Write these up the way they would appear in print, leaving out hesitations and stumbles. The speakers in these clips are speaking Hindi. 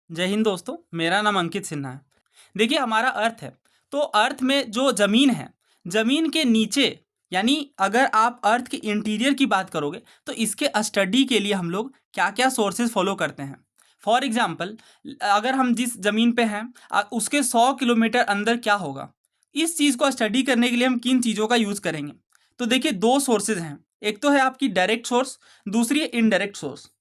जय हिंद दोस्तों। मेरा नाम अंकित सिन्हा है। देखिए, हमारा अर्थ है, तो अर्थ में जो ज़मीन है, ज़मीन के नीचे, यानी अगर आप अर्थ के इंटीरियर की बात करोगे तो इसके स्टडी के लिए हम लोग क्या क्या सोर्सेज फॉलो करते हैं। फॉर एग्जांपल, अगर हम जिस ज़मीन पे हैं उसके 100 किलोमीटर अंदर क्या होगा, इस चीज़ को स्टडी करने के लिए हम किन चीज़ों का यूज़ करेंगे। तो देखिए, दो सोर्सेज हैं। एक तो है आपकी डायरेक्ट सोर्स, दूसरी है इनडायरेक्ट सोर्स।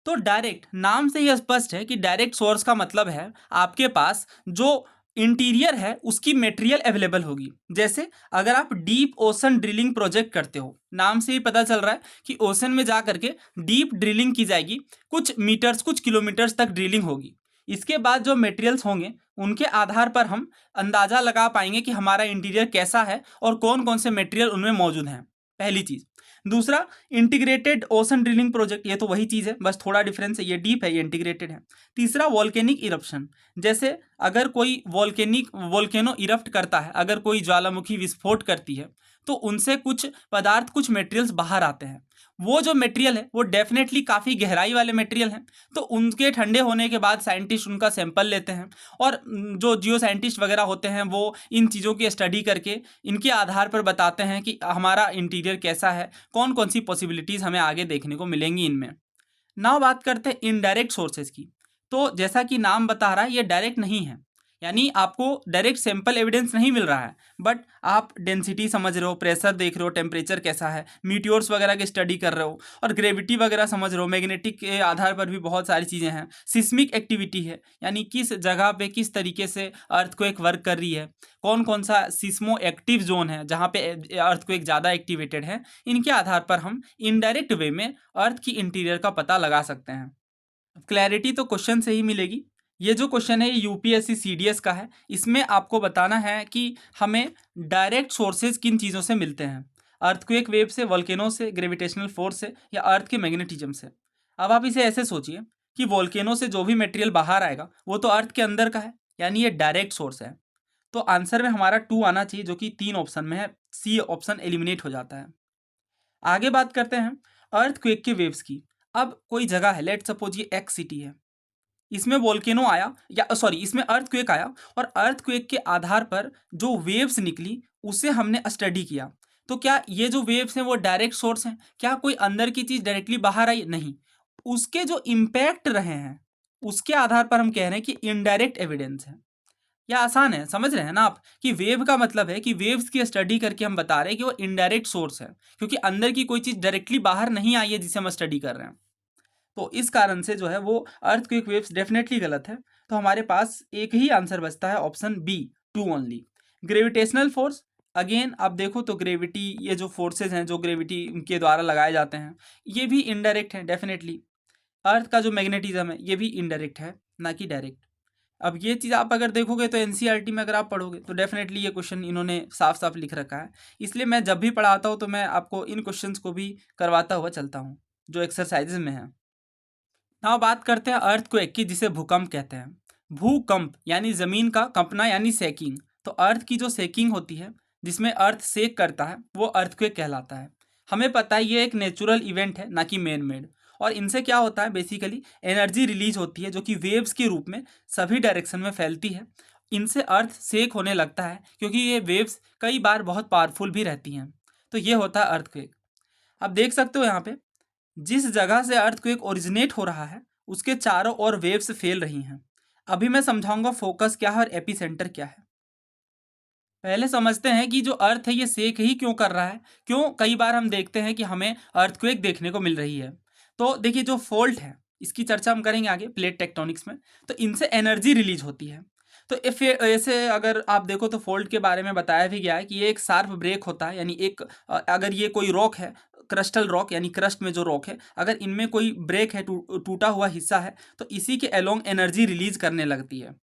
तो डायरेक्ट नाम से ही स्पष्ट है कि डायरेक्ट सोर्स का मतलब है आपके पास जो इंटीरियर है उसकी मटेरियल अवेलेबल होगी। जैसे अगर आप डीप ओशन ड्रिलिंग प्रोजेक्ट करते हो, नाम से ही पता चल रहा है कि ओशन में जा करके डीप ड्रिलिंग की जाएगी, कुछ मीटर्स कुछ किलोमीटर्स तक ड्रिलिंग होगी। इसके बाद जो मटेरियल्स होंगे उनके आधार पर हम अंदाज़ा लगा पाएंगे कि हमारा इंटीरियर कैसा है और कौन कौन से मटेरियल उनमें मौजूद हैं। पहली चीज़। दूसरा, इंटीग्रेटेड ओशन ड्रिलिंग प्रोजेक्ट, ये तो वही चीज़ है, बस थोड़ा डिफरेंस है, ये डीप है, ये इंटीग्रेटेड है। तीसरा, वॉल्केनिक इरप्शन। जैसे अगर कोई वॉल्केनो इरप्ट करता है, अगर कोई ज्वालामुखी विस्फोट करती है, तो उनसे कुछ पदार्थ कुछ मटेरियल्स बाहर आते हैं। वो जो मटेरियल है वो डेफिनेटली काफ़ी गहराई वाले मटेरियल हैं। तो उनके ठंडे होने के बाद साइंटिस्ट उनका सैंपल लेते हैं और जो जियो साइंटिस्ट वगैरह होते हैं वो इन चीज़ों की स्टडी करके इनके आधार पर बताते हैं कि हमारा इंटीरियर कैसा है, कौन कौन सी पॉसिबिलिटीज़ हमें आगे देखने को मिलेंगी इनमें। नाउ बात करते हैं इनडायरेक्ट सोर्सेज की। तो जैसा कि नाम बता रहा है, ये डायरेक्ट नहीं है, यानी आपको डायरेक्ट सैंपल एविडेंस नहीं मिल रहा है, बट आप डेंसिटी समझ रहे हो, प्रेशर देख रहे हो, टेम्परेचर कैसा है, मीटियोर्स वगैरह की स्टडी कर रहे हो और ग्रेविटी वगैरह समझ रहे हो। मैग्नेटिक के आधार पर भी बहुत सारी चीज़ें हैं। सिस्मिक एक्टिविटी है, यानी किस जगह पे किस तरीके से अर्थक्वेक वर्क कर रही है, कौन कौन सा सिस्मो एक्टिव जोन है जहाँ पे अर्थक्वेक ज़्यादा एक्टिवेटेड है। इनके आधार पर हम इनडायरेक्ट वे में अर्थ की इंटीरियर का पता लगा सकते हैं। क्लैरिटी तो क्वेश्चन से ही मिलेगी। ये जो क्वेश्चन है ये यूपीएससी सीडीएस का है। इसमें आपको बताना है कि हमें डायरेक्ट सोर्सेज किन चीज़ों से मिलते हैं। अर्थक्वेक वेव से, वोल्केनो से, ग्रेविटेशनल फोर्स से, या अर्थ के मैग्नेटिज्म से। अब आप इसे ऐसे सोचिए कि वोल्केनो से जो भी मटेरियल बाहर आएगा वो तो अर्थ के अंदर का है, यानी ये डायरेक्ट सोर्स है। तो आंसर में हमारा 2 आना चाहिए, जो कि 3 ऑप्शन में है। सी ऑप्शन एलिमिनेट हो जाता है। आगे बात करते हैं अर्थक्वेक के वेव्स की। अब कोई जगह है, लेट सपोज ये एक्स सिटी है, इसमें वोल्केनो आया, या सॉरी इसमें अर्थक्वेक आया, और अर्थक्वेक के आधार पर जो वेव्स निकली उसे हमने स्टडी किया। तो क्या ये जो वेव्स हैं वो डायरेक्ट सोर्स हैं? क्या कोई अंदर की चीज़ डायरेक्टली बाहर आई? नहीं। उसके जो इम्पैक्ट रहे हैं उसके आधार पर हम कह रहे हैं कि इनडायरेक्ट एविडेंस है। या आसान है, समझ रहे हैं ना आप कि वेव का मतलब है कि वेव्स की स्टडी करके हम बता रहे हैं कि वो इनडायरेक्ट सोर्स है, क्योंकि अंदर की कोई चीज़ डायरेक्टली बाहर नहीं आई है जिसे हम स्टडी कर रहे हैं। तो इस कारण से जो है वो अर्थक्वेक वेव्स डेफिनेटली गलत है। तो हमारे पास एक ही आंसर बचता है, option B, 2 only. Gravitational force, again आप देखो तो ग्रेविटी, ये जो फोर्सेज हैं जो ग्रेविटी के द्वारा लगाए जाते हैं, ये भी इनडायरेक्ट हैं डेफिनेटली। अर्थ का जो मैग्नेटिज्म है ये भी इनडायरेक्ट है, ना कि डायरेक्ट। अब ये चीज़ आप अगर देखोगे तो एनसीईआरटी में अगर आप पढ़ोगे तो डेफिनेटली ये क्वेश्चन इन्होंने साफ साफ लिख रखा है। इसलिए मैं जब भी पढ़ाता हूँ तो मैं आपको इन क्वेश्चंस को भी करवाता हुआ चलता हूँ जो एक्सरसाइजेज में है। now बात करते हैं अर्थक्वेक की, जिसे भूकंप कहते हैं। भूकंप यानी ज़मीन का कंपना, यानी सेकिंग। तो अर्थ की जो सेकिंग होती है, जिसमें अर्थ सेक करता है, वो अर्थक्वेक कहलाता है। हमें पता है ये एक नेचुरल इवेंट है, ना कि मैन मेड। और इनसे क्या होता है, बेसिकली एनर्जी रिलीज होती है जो कि वेव्स के रूप में सभी डायरेक्शन में फैलती है। इनसे अर्थ सेक होने लगता है क्योंकि ये वेव्स कई बार बहुत पावरफुल भी रहती हैं। तो ये होता है अर्थक्वेक। अब देख सकते हो यहाँ पे, जिस जगह से अर्थक्वेक ओरिजिनेट हो रहा है उसके चारों ओर वेव्स फैल रही हैं। अभी मैं समझाऊंगा फोकस क्या है और एपिसेंटर क्या है। पहले समझते हैं कि जो अर्थ है ये सेक ही क्यों कर रहा है। क्यों कई बार हम देखते हैं कि हमें अर्थक्वेक देखने को मिल रही है। तो देखिए, जो फोल्ट है इसकी चर्चा हम करेंगे आगे प्लेट टेक्टोनिक्स में। तो इनसे एनर्जी रिलीज होती है। तो इफ ऐसे अगर आप देखो तो फोल्ट के बारे में बताया भी गया है कि ये एक शार्प ब्रेक होता है, यानी एक अगर ये कोई रॉक है, क्रस्टल रॉक यानी क्रस्ट में जो रॉक है, अगर इनमें कोई ब्रेक है, टूटा हुआ हिस्सा है, तो इसी के अलोंग एनर्जी रिलीज करने लगती है।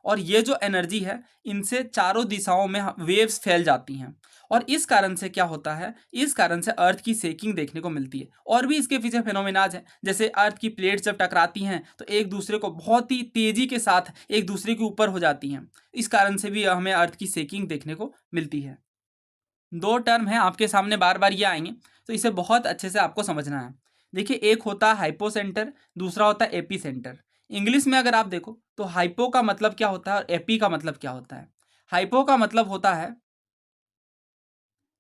और ये जो एनर्जी है इनसे चारों दिशाओं में वेव्स फैल जाती हैं। और इस कारण से क्या होता है, इस कारण से अर्थ की सेकिंग देखने को मिलती है। और भी इसके पीछे फिनोमेनाज है, जैसे अर्थ की प्लेट्स जब टकराती हैं तो एक दूसरे को बहुत ही तेजी के साथ एक दूसरे के ऊपर हो जाती हैं। इस कारण से भी हमें अर्थ की सेकिंग देखने को मिलती है। 2 टर्म है आपके सामने, बार बार ये आएंगे, तो इसे बहुत अच्छे से आपको समझना है। देखिए, एक होता है हाइपोसेंटर, दूसरा होता है एपी सेंटर। इंग्लिश में अगर आप देखो तो हाइपो का मतलब क्या होता है और एपी का मतलब क्या होता है। हाइपो का मतलब होता है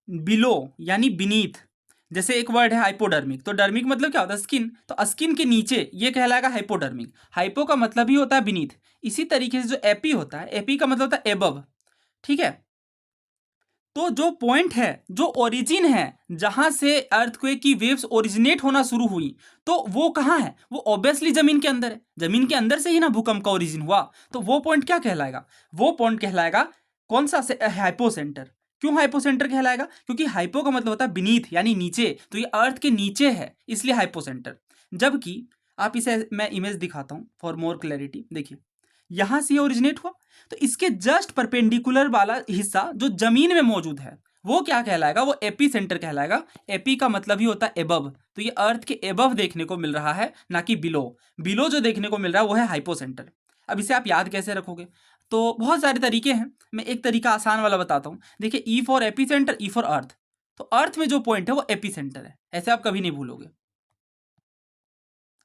बिलो यानी बीनीथ। जैसे एक वर्ड है हाइपोडर्मिक, तो डर्मिक मतलब क्या होता है स्किन, तो स्किन के नीचे ये कहलाएगा हाइपोडर्मिक। हाइपो का मतलब ही होता है बीनीथ। इसी तरीके से जो एपी होता है, एपी का मतलब होता है एबव। ठीक है, तो जो पॉइंट है, जो ओरिजिन है, जहां से अर्थक्वेक की वेव्स ओरिजिनेट होना शुरू हुई, तो वो कहाँ है, वो ऑब्वियसली जमीन के अंदर है। जमीन के अंदर से ही ना भूकंप का ओरिजिन हुआ, तो वो पॉइंट क्या कहलाएगा, वो पॉइंट कहलाएगा कौन सा, हाइपोसेंटर। क्यों हाइपोसेंटर कहलाएगा, क्योंकि हाइपो का मतलब होता है बीनीथ यानी नीचे, तो ये अर्थ के नीचे है, इसलिए हाइपोसेंटर। जबकि आप इसे, मैं इमेज दिखाता हूं फॉर मोर क्लैरिटी, देखिए यहां से ओरिजिनेट हुआ, तो इसके जस्ट परपेंडिकुलर वाला हिस्सा जो जमीन में मौजूद है वो क्या कहलाएगा, वो एपी सेंटर कहलाएगा। एपी का मतलब ही होता है एबव, तो ये अर्थ के एबव देखने को मिल रहा है, ना कि बिलो। बिलो जो देखने को मिल रहा है वो है हाइपोसेंटर। अब इसे आप याद कैसे रखोगे, तो बहुत सारे तरीके हैं, मैं एक तरीका आसान वाला बताता हूं। देखिए ई for epicentre, E for अर्थ, तो अर्थ में जो पॉइंट है वो एपी सेंटर है, ऐसे आप कभी नहीं भूलोगे।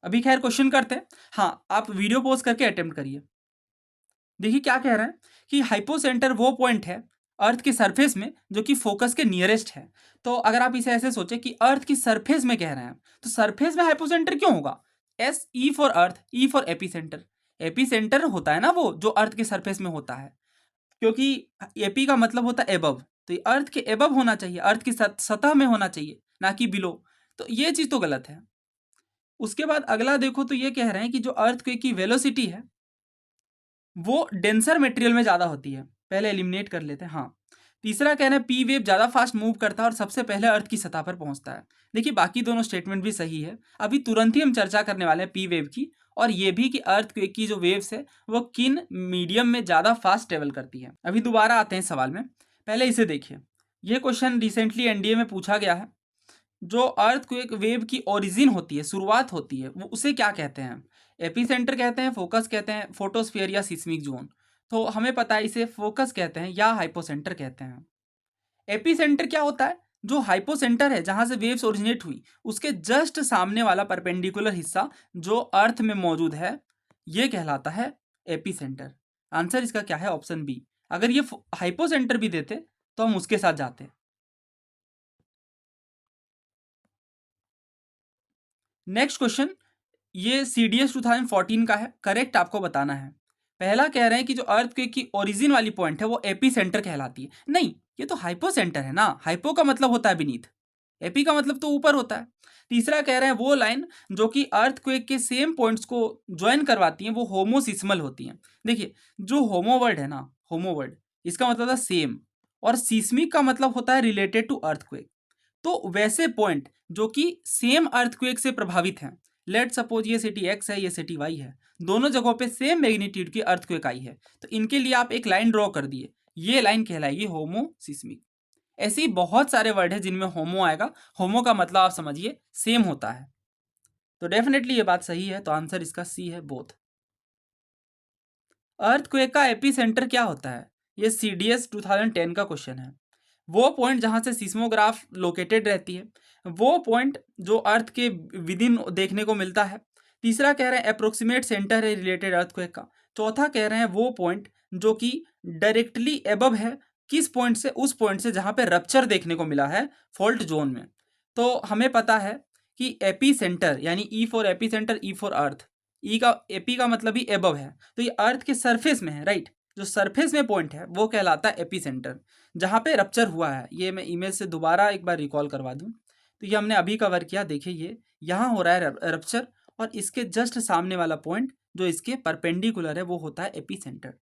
अभी खैर क्वेश्चन करते हैं। हाँ, आप वीडियो पॉज करके अटेम्प्ट करिए। देखिए क्या कह रहा है कि हाइपोसेंटर वो पॉइंट है अर्थ के सरफेस में जो कि फोकस के नियरेस्ट है। तो अगर आप इसे ऐसे सोचें कि अर्थ की सरफेस में कह रहे हैं, तो सरफेस में हाइपोसेंटर क्यों होगा, S E for earth, E for epicentre. Epicentre होता है ना वो जो अर्थ के सरफेस में होता है, क्योंकि एपी का मतलब होता है एबव, तो ये अर्थ के एबव होना चाहिए, अर्थ की सतह में होना चाहिए, ना कि बिलो। तो ये चीज तो गलत है। उसके बाद अगला देखो, तो ये कह रहे हैं कि जो अर्थ की वेलोसिटी है वो डेंसर मटेरियल में ज़्यादा होती है। पहले एलिमिनेट कर लेते हैं। हाँ, तीसरा कहना है पी वेव ज़्यादा फास्ट मूव करता है और सबसे पहले अर्थ की सतह पर पहुंचता है। देखिए बाकी दोनों स्टेटमेंट भी सही है, अभी तुरंत ही हम चर्चा करने वाले हैं पी वेव की, और ये भी कि अर्थ की जो वेव्स है वो किन मीडियम में ज़्यादा फास्ट ट्रेवल करती है। अभी दोबारा आते हैं सवाल में, पहले इसे देखिए। ये क्वेश्चन रिसेंटली एनडीए में पूछा गया है। जो अर्थ को एक वेव की ओरिजिन होती है, शुरुआत होती है, वो उसे क्या कहते हैं, एपीसेंटर कहते हैं, फोकस कहते हैं, फोटोस्फीयर या सिस्मिक जोन। तो हमें पता है इसे फोकस कहते हैं या हाइपोसेंटर कहते हैं। एपीसेंटर क्या होता है, जो हाइपोसेंटर है जहां से वेव्स ओरिजिनेट हुई उसके जस्ट सामने वाला परपेंडिकुलर हिस्सा जो अर्थ में मौजूद है, ये कहलाता है एपीसेंटर। आंसर इसका क्या है, ऑप्शन बी। अगर ये हाइपोसेंटर भी देते तो हम उसके साथ जाते। नेक्स्ट क्वेश्चन, ये CDS 2014 का है, करेक्ट आपको बताना है। पहला कह रहे हैं कि जो अर्थक्वेक की ओरिजिन वाली पॉइंट है वो एपी सेंटर कहलाती है। नहीं, ये तो हाइपो सेंटर है ना, हाइपो का मतलब होता है बीनीथ, एपी का मतलब तो ऊपर होता है। तीसरा कह रहे हैं वो लाइन जो कि अर्थक्वेक के सेम पॉइंट्स को ज्वाइन करवाती हैं वो होमोसिस्मल होती हैं। देखिए जो होमो वर्ड है ना, होमो वर्ड इसका मतलब है सेम, और सीस्मिक का मतलब होता है रिलेटेड टू अर्थक्वेक। तो वैसे पॉइंट जो कि सेम अर्थक्वेक से प्रभावित हैं, लेट सपोज ये सिटी एक्स है, ये सिटी वाई है, दोनों जगहों पे सेम मैग्नीट्यूड की अर्थक्वेक आई है, तो इनके लिए आप एक लाइन ड्रॉ कर दिए, ये लाइन कहलाएगी होमो सिस्मिक। ऐसे ही बहुत सारे वर्ड है जिनमें होमो आएगा, होमो का मतलब आप समझिए सेम होता है। तो डेफिनेटली ये बात सही है, तो आंसर इसका सी है, बोथ। अर्थक्वेक का एपीसेंटर क्या होता है, ये CDS 2010 का क्वेश्चन है। वो पॉइंट जहाँ से सिस्मोग्राफ लोकेटेड रहती है, वो पॉइंट जो अर्थ के विद इन देखने को मिलता है। तीसरा कह रहे हैं अप्रोक्सीमेट सेंटर है रिलेटेड अर्थक्वेक का। चौथा कह रहे हैं वो पॉइंट जो कि डायरेक्टली एबव है, किस पॉइंट से, उस पॉइंट से जहाँ पे रप्चर देखने को मिला है फॉल्ट जोन में। तो हमें पता है कि एपी सेंटर यानी E for epicentre, E for earth, E का एपी का मतलब ही एबव है, तो ये अर्थ के सरफेस में है, राइट। जो सरफेस में पॉइंट है वो कहलाता है एपी सेंटर, जहाँ पे रप्चर हुआ है। ये मैं इमेज से दोबारा एक बार रिकॉल करवा दूं, तो ये हमने अभी कवर किया, देखिए ये यहाँ हो रहा है रप्चर, और इसके जस्ट सामने वाला पॉइंट जो इसके परपेंडिकुलर है वो होता है एपी सेंटर।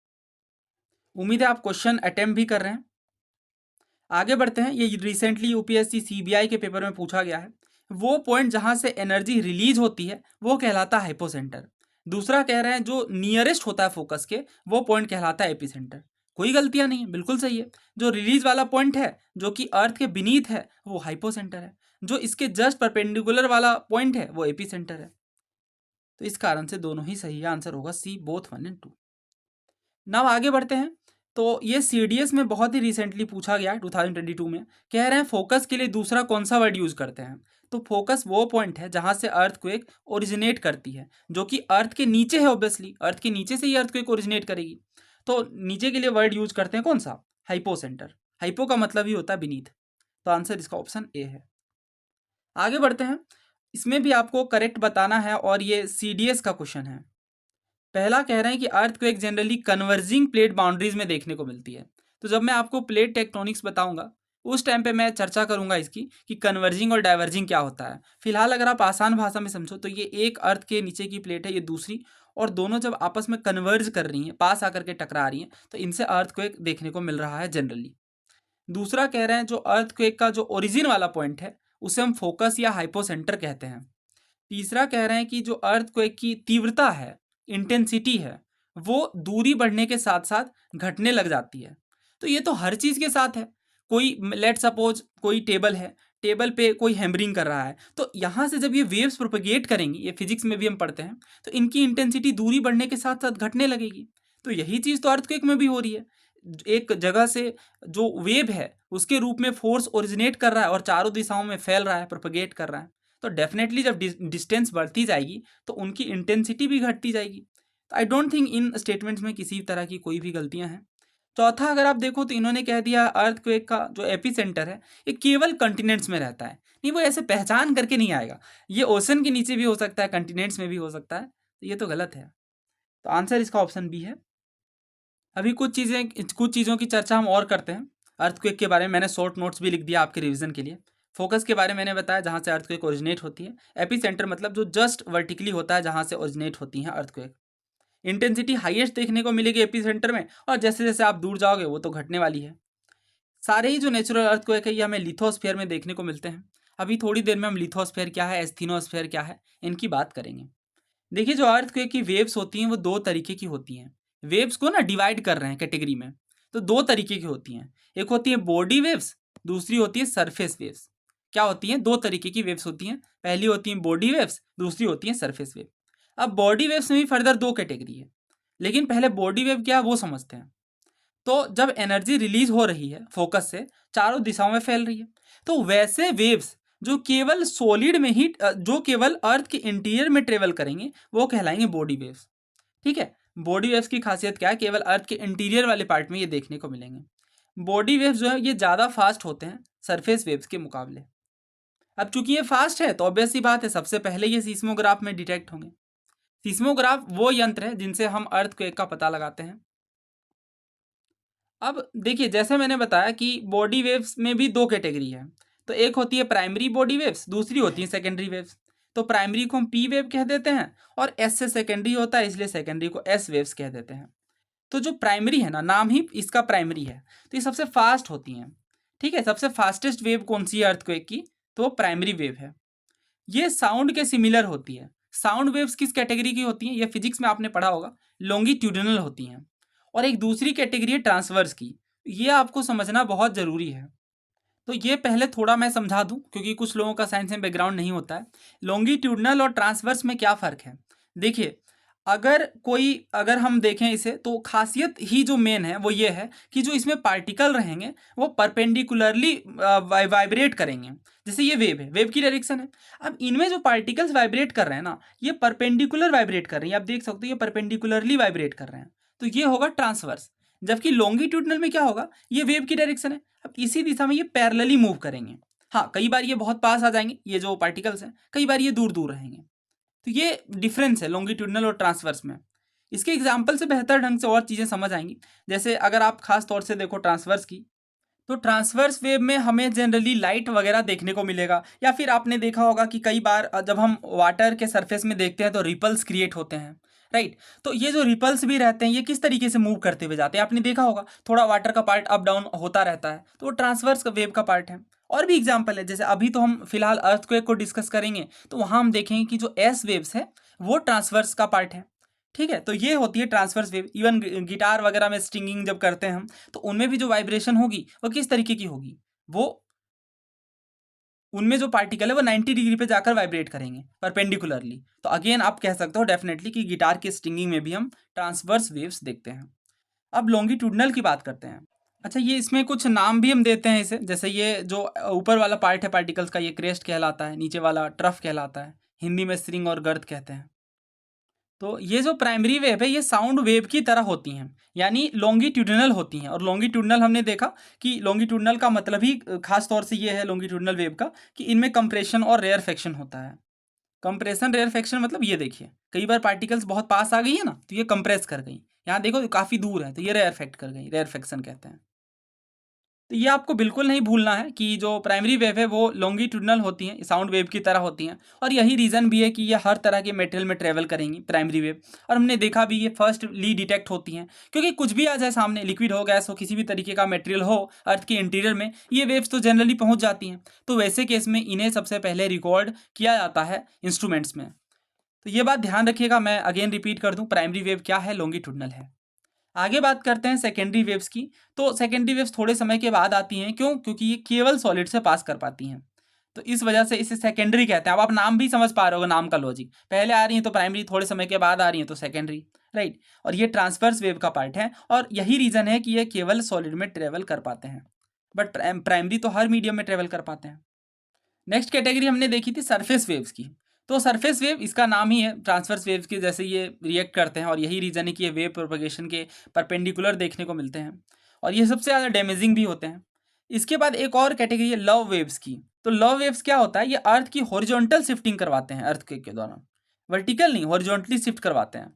उम्मीद है आप क्वेश्चन अटेम्प्ट भी कर रहे हैं। आगे बढ़ते हैं, ये रिसेंटली यूपीएससी CBI के पेपर में पूछा गया है। वो पॉइंट जहाँ से एनर्जी रिलीज होती है वो कहलाता है हाइपोसेंटर। दूसरा कह रहे हैं जो नियरेस्ट होता है फोकस के, वो पॉइंट कहलाता है एपीसेंटर। कोई गलतियां नहीं है, बिल्कुल सही है। जो रिलीज वाला पॉइंट है जो कि अर्थ के बीनीथ है वो हाइपोसेंटर है, जो इसके जस्ट परपेंडिकुलर वाला पॉइंट है वो एपीसेंटर है। तो इस कारण से दोनों ही सही है, आंसर होगा सी, बोथ 1 और 2। नाउ आगे बढ़ते हैं, तो ये CDS में बहुत ही रिसेंटली पूछा गया 2022 में। कह रहे हैं फोकस के लिए दूसरा कौन सा वर्ड यूज करते हैं, तो फोकस वो पॉइंट है जहां से अर्थक्वेक ओरिजिनेट करती है, जो कि अर्थ के नीचे है। ऑब्वियसली अर्थ के नीचे से ही अर्थक्वेक ओरिजिनेट करेगी। तो नीचे के लिए वर्ड यूज करते हैं कौन सा? हाइपोसेंटर। हाइपो का मतलब ही होता है बीनीथ। तो आंसर इसका ऑप्शन ए है। आगे बढ़ते हैं। इसमें भी आपको करेक्ट बताना है और ये सीडीएस का क्वेश्चन है। पहला कह रहे हैं कि earthquake generally converging plate boundaries में देखने को मिलती है। तो जब मैं आपको प्लेट टेक्टोनिक्स बताऊंगा उस टाइम पे मैं चर्चा करूंगा इसकी कि कन्वर्जिंग और डाइवर्जिंग क्या होता है। फिलहाल अगर आप आसान भाषा में समझो तो ये एक अर्थ के नीचे की प्लेट है, ये दूसरी, और दोनों जब आपस में कन्वर्ज कर रही हैं, पास आकर के टकरा रही हैं, तो इनसे अर्थक्वेक देखने को मिल रहा है जनरली। दूसरा कह रहे हैं जो अर्थक्वेक का जो ओरिजिन वाला पॉइंट है उसे हम फोकस या हाइपोसेंटर कहते हैं। तीसरा कह रहे हैं कि जो अर्थक्वेक की तीव्रता है, इंटेंसिटी है, वो दूरी बढ़ने के साथ साथ घटने लग जाती है। तो ये तो हर चीज़ के साथ है। कोई लेट सपोज कोई टेबल है, टेबल पे कोई हैमरिंग कर रहा है, तो यहाँ से जब ये वेव्स प्रोपेगेट करेंगी, ये फिजिक्स में भी हम पढ़ते हैं, तो इनकी इंटेंसिटी दूरी बढ़ने के साथ साथ घटने लगेगी। तो यही चीज़ तो अर्थक्वेक में भी हो रही है। एक जगह से जो वेव है उसके रूप में फोर्स ओरिजिनेट कर रहा है और चारों दिशाओं में फैल रहा है, प्रोपेगेट कर रहा है। तो डेफिनेटली जब डिस्टेंस बढ़ती जाएगी तो उनकी इंटेंसिटी भी घटती जाएगी। तो I don't think in statements में किसी तरह की कोई भी गलतियां हैं। चौथा अगर आप देखो तो इन्होंने कह दिया अर्थक्वेक का जो एपिसेंटर है ये केवल कॉन्टिनेंट्स में रहता है। नहीं, वो ऐसे पहचान करके नहीं आएगा। ये ओशन के नीचे भी हो सकता है, कॉन्टिनेंट्स में भी हो सकता है। तो ये तो गलत है। तो आंसर इसका ऑप्शन बी है। अभी कुछ चीज़ों की चर्चा हम और करते हैं। अर्थक्वेक के बारे में मैंने शॉर्ट नोट्स भी लिख दिया आपके रिवीजन के लिए। फोकस के बारे में मैंने बताया जहाँ से अर्थक्वेक ओरिजिनेट होती है। एपिसेंटर मतलब जो जस्ट वर्टिकली होता है जहाँ से ओरिजिनेट होती है अर्थक्वेक। इंटेंसिटी हाईएस्ट देखने को मिलेगी एपिसेंटर में, और जैसे जैसे आप दूर जाओगे वो तो घटने वाली है। सारे ही जो नेचुरल अर्थक्वेक है ये हमें लिथोस्फीयर में देखने को मिलते हैं। अभी थोड़ी देर में हम लिथोस्फीयर क्या है, एस्थीनोस्फीयर क्या है, इनकी बात करेंगे। देखिए जो अर्थक्वेक की वेव्स होती हैं वो दो तरीके की होती हैं। वेव्स को ना डिवाइड कर रहे हैं कैटेगरी में, तो दो तरीके की होती हैं। एक होती है बॉडी वेव्स, दूसरी होती है सरफेस वेव्स। क्या होती हैं? दो तरीके की वेव्स होती हैं। पहली होती हैं बॉडी वेव्स, दूसरी होती हैं सरफेस वेव। अब बॉडी वेव्स में भी फर्दर दो कैटेगरी है, लेकिन पहले बॉडी वेव क्या है वो समझते हैं। तो जब एनर्जी रिलीज हो रही है फोकस से, चारों दिशाओं में फैल रही है, तो वैसे वेव्स जो केवल सॉलिड में ही जो केवल अर्थ के इंटीरियर में ट्रेवल करेंगे वो कहलाएंगे बॉडी वेव्स। ठीक है। बॉडी वेव्स की खासियत क्या है? केवल अर्थ के इंटीरियर वाले पार्ट में ये देखने को मिलेंगे। बॉडी वेव्स जो है ये ज़्यादा फास्ट होते हैं सरफेस वेव्स के मुकाबले। अब चूंकि ये फास्ट है तो ऑब्वियस सी बात है सबसे पहले ये सीस्मोग्राफ में डिटेक्ट होंगे। सीस्मोग्राफ वो यंत्र है जिनसे हम अर्थक्वेक का पता लगाते हैं। अब देखिए जैसे मैंने बताया कि बॉडी वेव्स में भी दो कैटेगरी है। तो एक होती है प्राइमरी बॉडी वेव्स, दूसरी होती है सेकेंडरी वेव्स। तो प्राइमरी को हम पी वेव कह देते हैं और एस से सेकेंडरी होता है इसलिए सेकेंडरी को एस वेव्स कह देते हैं। तो जो प्राइमरी है ना, नाम ही इसका प्राइमरी है, तो ये सबसे फास्ट होती हैं। ठीक है। सबसे फास्टेस्ट वेव कौन सी है अर्थक्वेक की? तो वो प्राइमरी वेव है। ये साउंड के सिमिलर होती है। साउंड वेव्स किस कैटेगरी की होती हैं? ये फिजिक्स में आपने पढ़ा होगा, लॉन्गिट्यूडिनल होती हैं। और एक दूसरी कैटेगरी है ट्रांसवर्स की। ये आपको समझना बहुत ज़रूरी है। तो ये पहले थोड़ा मैं समझा दूं क्योंकि कुछ लोगों का साइंस में बैकग्राउंड नहीं होता है। लॉन्गिट्यूडनल और ट्रांसवर्स में क्या फ़र्क है? देखिए अगर हम देखें इसे तो खासियत ही जो मेन है वो ये है कि जो इसमें पार्टिकल रहेंगे वो परपेंडिकुलरली वाइब्रेट करेंगे। जैसे ये वेव है, वेव की डायरेक्शन है। अब इनमें जो पार्टिकल्स वाइब्रेट कर रहे हैं ना, ये परपेंडिकुलर वाइब्रेट कर रही हैं। आप देख सकते हो ये परपेंडिकुलरली वाइब्रेट कर रहे हैं, तो ये होगा ट्रांसवर्स। जबकि लॉन्गिट्यूडनल में क्या होगा? ये वेव की डायरेक्शन है, अब इसी दिशा में ये पैरेलली मूव करेंगे। हाँ, कई बार ये बहुत पास आ जाएंगे, ये जो पार्टिकल्स हैं, कई बार ये दूर दूर रहेंगे। तो ये डिफरेंस है लॉन्गिट्यूडनल और ट्रांसवर्स में। इसके एग्जाम्पल से बेहतर ढंग से और चीज़ें समझ आएंगी। जैसे अगर आप खास तौर से देखो ट्रांसवर्स की, तो ट्रांसवर्स वेव में हमें जनरली लाइट वगैरह देखने को मिलेगा, या फिर आपने देखा होगा कि कई बार जब हम वाटर के सरफेस में देखते हैं तो रिपल्स क्रिएट होते हैं, राइट। तो ये जो रिपल्स भी रहते हैं ये किस तरीके से मूव करते हुए जाते हैं आपने देखा होगा, थोड़ा वाटर का पार्ट अप डाउन होता रहता है, तो वो ट्रांसवर्स वेव का पार्ट है। और भी एग्जाम्पल है, जैसे अभी तो हम फिलहाल अर्थक्वेक को डिस्कस करेंगे, तो वहाँ हम देखेंगे कि जो एस वेव्स है वो ट्रांसवर्स का पार्ट है। ठीक है। तो ये होती है ट्रांसवर्स वेव। इवन गिटार वगैरह में स्ट्रिंगिंग जब करते हैं हम, तो उनमें भी जो वाइब्रेशन होगी वो किस तरीके की होगी? वो उनमें जो पार्टिकल है वो 90 डिग्री पे जाकर वाइब्रेट करेंगे परपेंडिकुलरली। तो अगेन आप कह सकते हो डेफिनेटली कि गिटार के स्ट्रिंगिंग में भी हम ट्रांसवर्स वेव्स देखते हैं। अब लॉन्गिट्यूडनल की बात करते हैं। अच्छा, ये इसमें कुछ नाम भी हम देते हैं इसे, जैसे ये जो ऊपर वाला पार्ट है पार्टिकल्स का, ये क्रेस्ट कहलाता है, नीचे वाला ट्रफ कहलाता है, हिंदी में स्ट्रिंग और गर्द कहते हैं। तो ये जो प्राइमरी वेव है ये साउंड वेव की तरह होती हैं, यानी लॉन्गिट्यूडिनल होती हैं। और लॉन्गिट्यूडिनल हमने देखा कि लॉन्गिट्यूडिनल का मतलब ही खास तौर से ये है लॉन्गिट्यूडिनल वेव का, कि इनमें कंप्रेशन और रेयरफेक्शन होता है। कंप्रेशन रेयरफेक्शन मतलब ये देखिए, कई बार पार्टिकल्स बहुत पास आ गई है ना, तो ये कंप्रेस कर गई। यहाँ देखो काफ़ी दूर है, तो ये रेयरफेक्ट कर गई, रेयरफेक्शन कहते हैं। तो ये आपको बिल्कुल नहीं भूलना है कि जो प्राइमरी वेव है वो लॉन्गिट्यूडनल होती हैं, साउंड वेव की तरह होती हैं। और यही रीज़न भी है कि ये हर तरह के मटेरियल में ट्रेवल करेंगी प्राइमरी वेव। और हमने देखा भी ये फर्स्टली डिटेक्ट होती हैं, क्योंकि कुछ भी आ जाए सामने, लिक्विड हो, गैस हो, किसी भी तरीके का मटेरियल हो अर्थ के इंटीरियर में, ये वेव्स तो जनरली पहुँच जाती हैं। तो वैसे केस में इन्हें सबसे पहले रिकॉर्ड किया जाता है इंस्ट्रूमेंट्स में। तो ये बात ध्यान रखिएगा, मैं अगेन रिपीट कर दूँ, प्राइमरी वेव क्या है, लॉन्गिट्यूडनल है। आगे बात करते हैं सेकेंडरी वेव्स की। तो सेकेंडरी वेव्स थोड़े समय के बाद आती हैं, क्यों? क्योंकि ये केवल सॉलिड से पास कर पाती हैं, तो इस वजह से इसे सेकेंडरी कहते हैं। अब आप नाम भी समझ पा रहे हो, नाम का लॉजिक, पहले आ रही हैं तो प्राइमरी, थोड़े समय के बाद आ रही हैं तो सेकेंडरी, राइट। और ये ट्रांसवर्स वेव का पार्ट है, और यही रीज़न है कि ये केवल सॉलिड में ट्रेवल कर पाते हैं, बट प्राइमरी तो हर मीडियम में ट्रेवल कर पाते हैं। नेक्स्ट कैटेगरी हमने देखी थी सरफेस वेव्स की। तो सरफेस वेव, इसका नाम ही है ट्रांसवर्स वेव्स के जैसे ये रिएक्ट करते हैं, और यही रीज़न है कि ये वेव प्रोपगेशन के परपेंडिकुलर देखने को मिलते हैं, और ये सबसे ज़्यादा डैमेजिंग भी होते हैं। इसके बाद एक और कैटेगरी है लव वेव्स की। तो लव वेव्स क्या होता है? ये अर्थ की हॉरिजॉन्टल शिफ्टिंग करवाते हैं, अर्थ के दौरान, वर्टिकल नहीं, हॉरिजॉन्टली शिफ्ट करवाते हैं।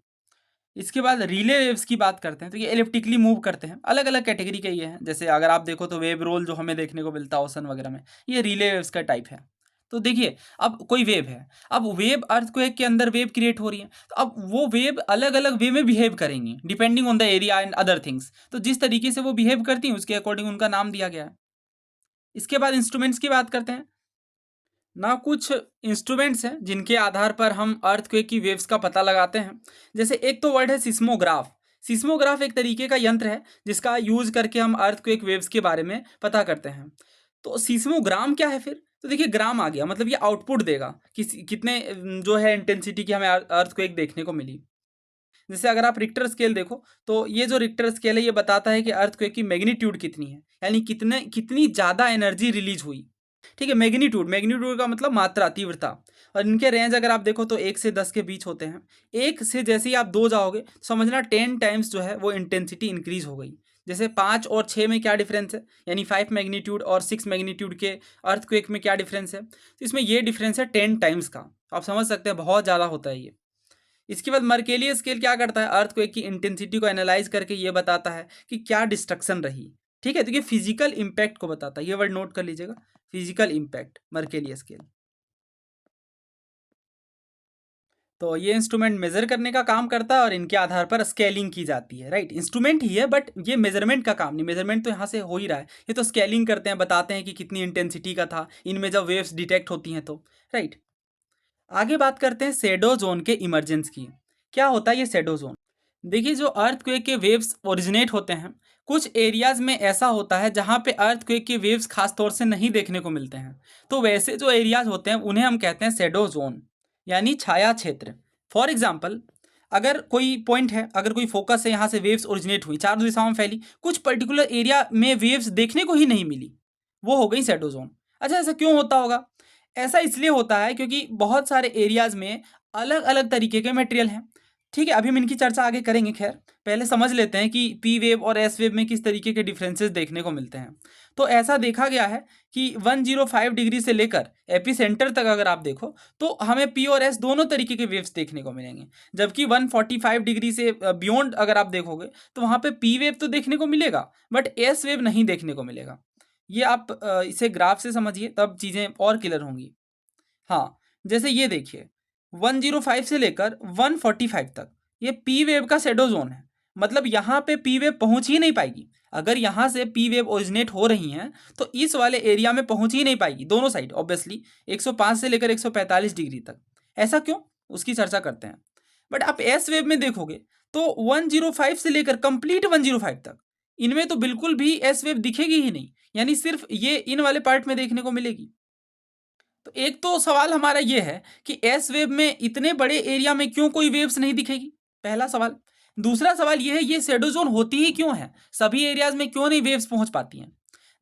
इसके बाद रिले वेव्स की बात करते हैं, तो ये एलिप्टिकली मूव करते हैं। अलग अलग कैटेगरी के ये हैं, जैसे अगर आप देखो तो वेव रोल जो हमें देखने को मिलता है ओशन वगैरह में, ये रिले वेव्स का टाइप है। तो देखिए, अब कोई वेव है, अब वेव अर्थक्वेक के अंदर वेव क्रिएट हो रही है, तो अब वो वेव अलग अलग वे में बिहेव करेंगी depending on the area and other things. तो जिस तरीके से वो बिहेव करती हैं उसके अकॉर्डिंग उनका नाम दिया गया है। इसके बाद इंस्ट्रूमेंट्स की बात करते हैं ना। कुछ इंस्ट्रूमेंट्स हैं जिनके आधार पर हम अर्थक्वेक की वेव्स का पता लगाते हैं। जैसे एक तो वर्ड है सिस्मोग्राफ। सिस्मोग्राफ एक तरीके का यंत्र है जिसका यूज करके हम अर्थक्वेक वेव्स के बारे में पता करते हैं। तो सिस्मोग्राम क्या है फिर? तो देखिए, ग्राम आ गया, मतलब ये आउटपुट देगा कितने जो है इंटेंसिटी की हमें अर्थक्वेक देखने को मिली। जैसे अगर आप रिक्टर स्केल देखो, तो ये जो रिक्टर स्केल है ये बताता है कि अर्थक्वेक की मैग्नीट्यूड कितनी है, यानी कितनी ज़्यादा एनर्जी रिलीज हुई। ठीक है, मैग्नीट्यूड, मैग्नीट्यूड का मतलब मात्रा, तीव्रता। और इनके रेंज अगर आप देखो तो 1 से 10 के बीच होते हैं। 1 से जैसे ही आप 2 जाओगे, समझना 10 टाइम्स जो है वो इंटेंसिटी इंक्रीज हो गई। जैसे 5 और 6 में क्या डिफरेंस है, यानी 5 मैग्नीट्यूड और 6 मैग्नीट्यूड के अर्थक्वेक में क्या डिफरेंस है, तो इसमें ये डिफरेंस है 10 टाइम्स का। आप समझ सकते हैं बहुत ज़्यादा होता है ये। इसके बाद मर्केली स्केल क्या करता है, अर्थक्वेक की इंटेंसिटी को एनालाइज करके ये बताता है कि क्या डिस्ट्रक्शन रही। ठीक है, तो ये फिजिकल इम्पैक्ट को बताता है, ये वर्ड नोट कर लीजिएगा, फिजिकल इम्पैक्ट, मर्केली स्केल। तो ये इंस्ट्रूमेंट मेजर करने का काम करता है और इनके आधार पर स्केलिंग की जाती है, राइट। इंस्ट्रूमेंट ही है बट ये मेजरमेंट का काम नहीं, मेजरमेंट तो यहाँ से हो ही रहा है, ये तो स्केलिंग करते हैं, बताते हैं कि कितनी इंटेंसिटी का था इनमें जब वेव्स डिटेक्ट होती हैं तो, राइट। आगे बात करते हैं शेडो जोन के इमरजेंस की। क्या होता है ये शेडो जोन? देखिए, जो अर्थक्वेक के वेव्स ओरिजिनेट होते हैं, कुछ एरियाज में ऐसा होता है जहाँ पे अर्थक्वेक के वेव्स खास तौर से नहीं देखने को मिलते हैं। तो वैसे जो एरियाज होते हैं उन्हें हम कहते हैं शेडो जोन, यानी छाया क्षेत्र। फॉर एग्जाम्पल, अगर कोई पॉइंट है, अगर कोई फोकस है, यहाँ से वेव्स ओरिजिनेट हुई, चारों दिशाओं में फैली, कुछ पर्टिकुलर एरिया में वेव्स देखने को ही नहीं मिली, वो हो गई शेडो जोन। अच्छा, ऐसा क्यों होता होगा? ऐसा इसलिए होता है क्योंकि बहुत सारे एरियाज में अलग अलग तरीके के मटेरियल हैं। ठीक है, अभी हम इनकी चर्चा आगे करेंगे। खैर, पहले समझ लेते हैं कि पी वेव और एस वेव में किस तरीके के डिफरेंसेस देखने को मिलते हैं। तो ऐसा देखा गया है कि 105 डिग्री से लेकर एपी सेंटर तक अगर आप देखो तो हमें पी और एस दोनों तरीके के वेव्स देखने को मिलेंगे। जबकि 145 डिग्री से बियॉन्ड अगर आप देखोगे तो वहाँ पे पी वेव तो देखने को मिलेगा बट एस वेव नहीं देखने को मिलेगा। ये आप इसे ग्राफ से समझिए, तब चीज़ें और क्लियर होंगी। हाँ, जैसे ये देखिए, 105 से लेकर 145 तक ये पी वेव का शेडो जोन है, मतलब यहाँ पे पी वेव पहुँच ही नहीं पाएगी। अगर यहाँ से पी वेव ओरिजिनेट हो रही हैं तो इस वाले एरिया में पहुँच ही नहीं पाएगी, दोनों साइड ऑब्वियसली, 105 से लेकर 145 डिग्री तक। ऐसा क्यों, उसकी चर्चा करते हैं। बट आप एस वेव में देखोगे तो 105 से लेकर कंप्लीट 105 तक इनमें तो बिल्कुल भी एस वेव दिखेगी ही नहीं, यानी सिर्फ ये इन वाले पार्ट में देखने को मिलेगी। तो एक तो सवाल हमारा ये है कि एस वेव में इतने बड़े एरिया में क्यों कोई वेव्स नहीं दिखेगी, पहला सवाल। दूसरा सवाल ये है, ये शैडो जोन होती ही क्यों है, सभी एरियाज में क्यों नहीं वेव्स पहुंच पाती हैं।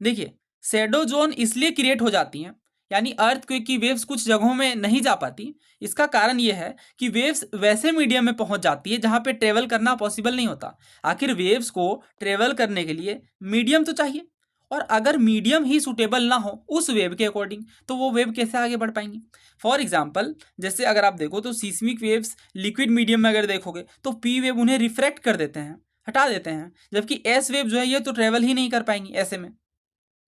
देखिए, शैडो जोन इसलिए क्रिएट हो जाती हैं, यानी अर्थक्वेक की वेव्स कुछ जगहों में नहीं जा पाती। इसका कारण ये है कि वेव्स वैसे मीडियम में पहुंच जाती है जहां पे ट्रेवल करना पॉसिबल नहीं होता। आखिर वेव्स को ट्रेवल करने के लिए मीडियम तो चाहिए, और अगर मीडियम ही सुटेबल ना हो उस वेव के अकॉर्डिंग, तो वो वेव कैसे आगे बढ़ पाएंगी। फॉर एग्जाम्पल, जैसे अगर आप देखो तो सीस्मिक वेव्स लिक्विड मीडियम में अगर देखोगे तो पी वेव उन्हें रिफ्रैक्ट कर देते हैं, हटा देते हैं, जबकि एस वेव जो है ये तो ट्रेवल ही नहीं कर पाएंगी ऐसे में।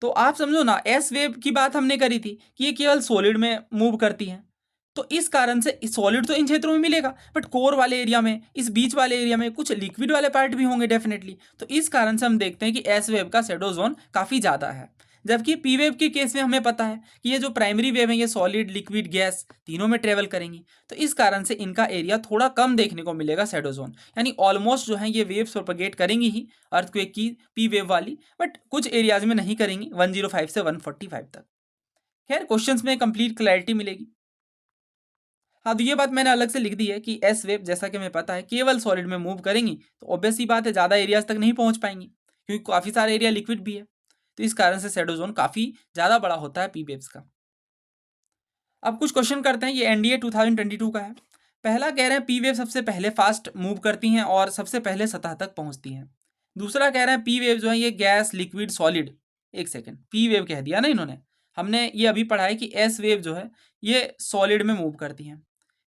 तो आप समझो ना, एस वेव की बात हमने करी थी कि ये केवल सॉलिड में मूव करती हैं, तो इस कारण से सॉलिड तो इन क्षेत्रों में मिलेगा, बट कोर वाले एरिया में, इस बीच वाले एरिया में कुछ लिक्विड वाले पार्ट भी होंगे डेफिनेटली। तो इस कारण से हम देखते हैं कि एस वेव का शैडो जोन काफ़ी ज़्यादा है। जबकि पी वेव के केस में हमें पता है कि ये जो प्राइमरी वेव है ये सॉलिड, लिक्विड, गैस तीनों में ट्रेवल करेंगी, तो इस कारण से इनका एरिया थोड़ा कम देखने को मिलेगा शैडो जोन, यानी ऑलमोस्ट जो है ये वेव्स प्रोपगेट करेंगी ही अर्थक्वेक की पी वेव वाली, बट कुछ एरियाज में नहीं करेंगी 105 से 145 तक। खैर, क्वेश्चंस में कंप्लीट क्लैरिटी मिलेगी। हाँ, तो ये बात मैंने अलग से लिख दी है कि एस वेव जैसा कि हमें पता है केवल सॉलिड में मूव करेंगी, तो ऑब्वियस सी बात है ज़्यादा एरियाज तक नहीं पहुंच पाएंगी, क्योंकि काफ़ी सारे एरिया लिक्विड भी है। तो इस कारण से शैडो जोन काफ़ी ज़्यादा बड़ा होता है पी वेव्स का। अब कुछ क्वेश्चन करते हैं, ये एनडीए 2022 का है। पहला कह रहे हैं पी वेव सबसे पहले फास्ट मूव करती हैं और सबसे पहले सतह तक पहुंचती हैं। दूसरा कह रहे हैं पी वेव जो है ये गैस, लिक्विड, सॉलिड, एक सेकेंड, पी वेव कह दिया ना इन्होंने, हमने ये अभी पढ़ा है कि एस वेव जो है ये सॉलिड में मूव करती हैं,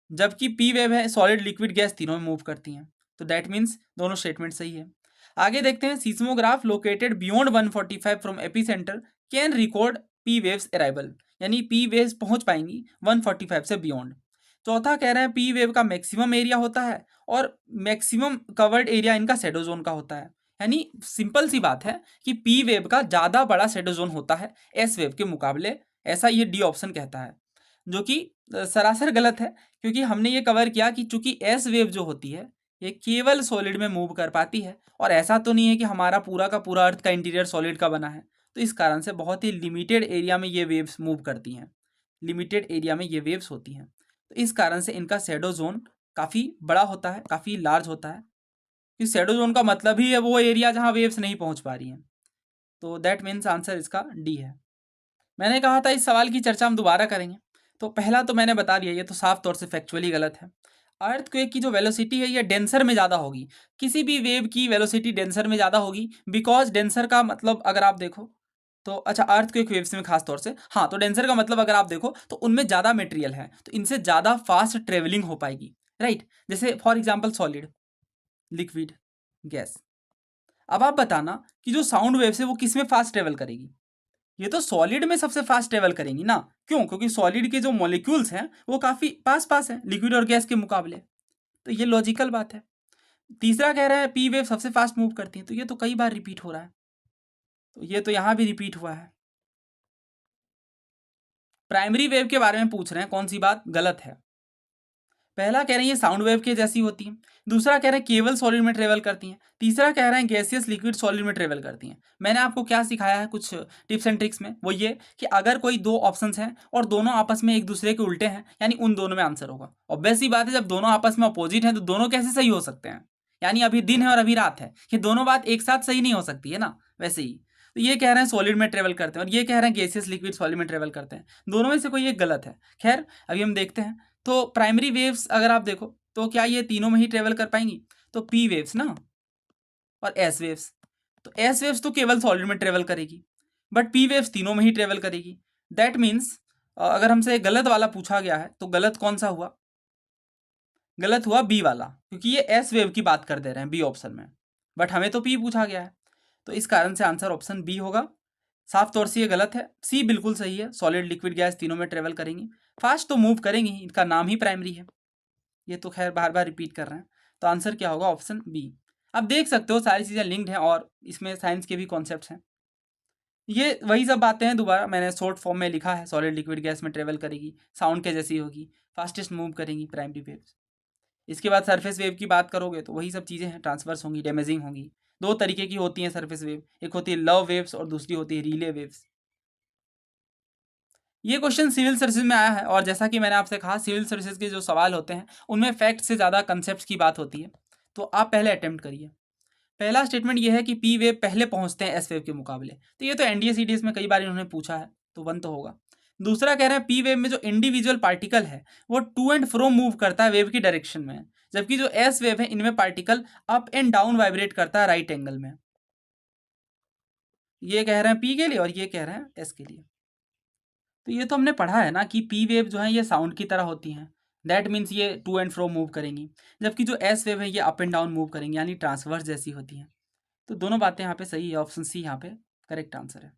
जबकि पी वेव है सॉलिड, लिक्विड, गैस तीनों में मूव करती हैं। तो दैट मीन्स दोनों स्टेटमेंट सही है। आगे देखते हैं, seismograph located beyond 145 from AP centre can record P waves arrival, यानी पी वेव्स पहुंच पाएंगी 145 से बियॉन्ड। चौथा कह रहे हैं पी वेव का मैक्सिमम एरिया होता है और मैक्सिमम कवर्ड एरिया इनका शैडो जोन का होता है, यानी सिंपल सी बात है कि पी वेव का ज़्यादा बड़ा शैडो जोन होता है एस वेव के मुकाबले, ऐसा ये डी ऑप्शन कहता है, जो कि सरासर गलत है, क्योंकि हमने ये कवर किया कि चूंकि एस वेव जो होती है ये केवल सॉलिड में मूव कर पाती है, और ऐसा तो नहीं है कि हमारा पूरा का पूरा अर्थ का इंटीरियर सॉलिड का बना है, तो इस कारण से बहुत ही लिमिटेड एरिया में ये वेव्स मूव करती हैं, लिमिटेड एरिया में ये वेव्स होती हैं। तो इस कारण से इनका शैडो जोन काफ़ी बड़ा होता है, काफ़ी लार्ज होता है, कि शैडो जोन का मतलब ही है वो एरिया जहाँ वेव्स नहीं पहुँच पा रही हैं। तो दैट मीन्स आंसर इसका डी है। मैंने कहा था इस सवाल की चर्चा हम दोबारा करेंगे, तो पहला तो मैंने बता दिया, ये तो साफ तौर से फैक्चुअली गलत है। अर्थक्वेक की जो वेलोसिटी है ये डेंसर में ज़्यादा होगी, किसी भी वेव की वेलोसिटी डेंसर में ज़्यादा होगी, बिकॉज डेंसर का मतलब अगर आप देखो तो, अच्छा अर्थक्वेक वेव्स में खास तौर से, हाँ, तो डेंसर का मतलब अगर आप देखो तो उनमें ज़्यादा मटेरियल है, तो इनसे ज़्यादा फास्ट ट्रेवलिंग हो पाएगी, राइट। जैसे for example solid, liquid, gas. अब आप बताना कि जो साउंड वेव्स है वो किस में फास्ट ट्रेवल करेगी, ये तो सॉलिड में सबसे फास्ट ट्रेवल करेंगी ना, क्यों, क्योंकि सॉलिड के जो मॉलिक्यूल्स हैं वो काफ़ी पास पास हैं लिक्विड और गैस के मुकाबले, तो ये लॉजिकल बात है। तीसरा कह रहा है पी वेव सबसे फास्ट मूव करती है, तो ये तो कई बार रिपीट हो रहा है, तो ये तो यहाँ भी रिपीट हुआ है। प्राइमरी वेव के बारे में पूछ रहे हैं, कौन सी बात गलत है। पहला कह रहे हैं ये साउंड वेव के जैसी होती है, दूसरा कह रहे हैं केवल सॉलिड में ट्रेवल करती हैं, तीसरा कह रहे हैं गैसियस, लिक्विड, सॉलिड में ट्रेवल करती हैं। मैंने आपको क्या सिखाया है कुछ टिप्स एंड ट्रिक्स में, वो ये कि अगर कोई दो ऑप्शंस हैं और दोनों आपस में एक दूसरे के उल्टे हैं, यानी उन दोनों में आंसर होगा। ऑब्वियस सी बात है, जब दोनों आपस में अपोजिट हैं तो दोनों कैसे सही हो सकते हैं, यानी अभी दिन है और अभी रात है, ये दोनों बात एक साथ सही नहीं हो सकती है ना, वैसे ही। तो ये कह रहे हैं सॉलिड में ट्रेवल करते हैं और ये कह रहे हैं गैसियस, लिक्विड, सॉलिड में ट्रेवल करते हैं, दोनों में से कोई एक गलत है। खैर, अभी हम देखते हैं। तो प्राइमरी वेव्स अगर आप देखो तो क्या ये तीनों में ही ट्रेवल कर पाएंगी, तो पी वेव्स ना और एस वेव्स, तो एस वेव्स तो केवल सॉलिड में ट्रेवल करेगी, बट पी वेव्स तीनों में ही ट्रेवल करेगी। दैट मीन्स अगर हमसे गलत वाला पूछा गया है तो गलत कौन सा हुआ, गलत हुआ बी वाला, क्योंकि ये एस वेव की बात कर दे रहे हैं बी ऑप्शन में, बट हमें तो पी पूछा गया है, तो इस कारण से आंसर ऑप्शन बी होगा। साफ तौर से ये गलत है, सी बिल्कुल सही है, सॉलिड, लिक्विड, गैस तीनों में ट्रेवल करेंगी, फास्ट तो मूव करेंगी, इनका नाम ही प्राइमरी है, ये तो खैर बार बार रिपीट कर रहे हैं। तो आंसर क्या होगा, ऑप्शन बी। आप देख सकते हो सारी चीज़ें लिंक्ड हैं और इसमें साइंस के भी कॉन्सेप्ट्स हैं, ये वही सब बातें हैं, दोबारा मैंने शॉर्ट फॉर्म में लिखा है, सॉलिड, लिक्विड, गैस में ट्रेवल करेगी, साउंड के जैसी होगी, फास्टेस्ट मूव करेंगी प्राइमरी वेव्स। इसके बाद सरफेस वेव की बात करोगे तो वही सब चीज़ें हैं, ट्रांसवर्स होंगी, डैमेजिंग होंगी। दो तरीके की होती हैं सरफेस वेव, एक होती है लव वेव्स और दूसरी होती है रिले वेव्स। ये क्वेश्चन सिविल सर्विसेज में आया है, और जैसा कि मैंने आपसे कहा सिविल सर्विसेज के जो सवाल होते हैं उनमें फैक्ट से ज़्यादा कंसेप्ट की बात होती है, तो आप पहले अटेम्प्ट करिए। पहला स्टेटमेंट ये है कि पी वेव पहले पहुंचते हैं एस वेव के मुकाबले, तो ये तो एनडीए सीडीएस में कई बार इन्होंने पूछा है, तो 1 तो होगा। दूसरा कह रहे हैं पी वेव में जो इंडिविजुअल पार्टिकल है वो टू एंड फ्रो मूव करता है वेव की डायरेक्शन में, जबकि जो एस वेव है इनमें particle up and down vibrate करता है राइट एंगल में। ये कह रहे हैं पी के लिए और ये कह रहे हैं एस के लिए। तो ये तो हमने पढ़ा है ना कि पी वेव जो है ये साउंड की तरह होती हैं, दैट मीन्स ये टू एंड फ्रो मूव करेंगी, जबकि जो एस वेव है ये अप एंड डाउन मूव करेंगी, यानी ट्रांसवर्स जैसी होती हैं। तो दोनों बातें यहाँ पे सही है, ऑप्शन सी यहाँ पे करेक्ट आंसर है।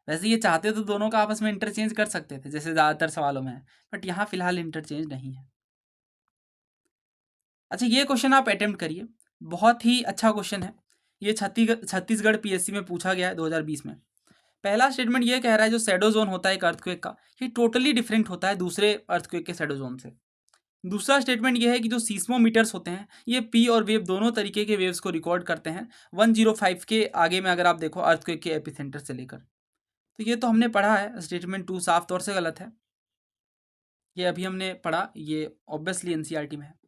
वैसे ये चाहते तो दोनों का आपस में इंटरचेंज कर सकते थे जैसे ज़्यादातर सवालों में है, बट यहाँ फिलहाल इंटरचेंज नहीं है। अच्छा, ये क्वेश्चन आप अटेम्प्ट करिए, बहुत ही अच्छा क्वेश्चन है। ये छत्तीसगढ़ पीएससी में पूछा गया है 2020 में। पहला स्टेटमेंट ये कह रहा है जो शैडो जोन होता है एक अर्थक्वेक का, ये टोटली डिफरेंट होता है दूसरे अर्थक्वेक के शैडो जोन से। दूसरा स्टेटमेंट ये है कि जो सीस्मोमीटर्स होते हैं ये पी और वेव दोनों तरीके के वेव्स को रिकॉर्ड करते हैं 105 के आगे में, अगर आप देखो अर्थक्वेक के एपिसेंटर से लेकर। तो ये तो हमने पढ़ा है, स्टेटमेंट 2 साफ तौर से गलत है। ये अभी हमने पढ़ा, ये ऑब्वियसली एनसीईआरटी में है।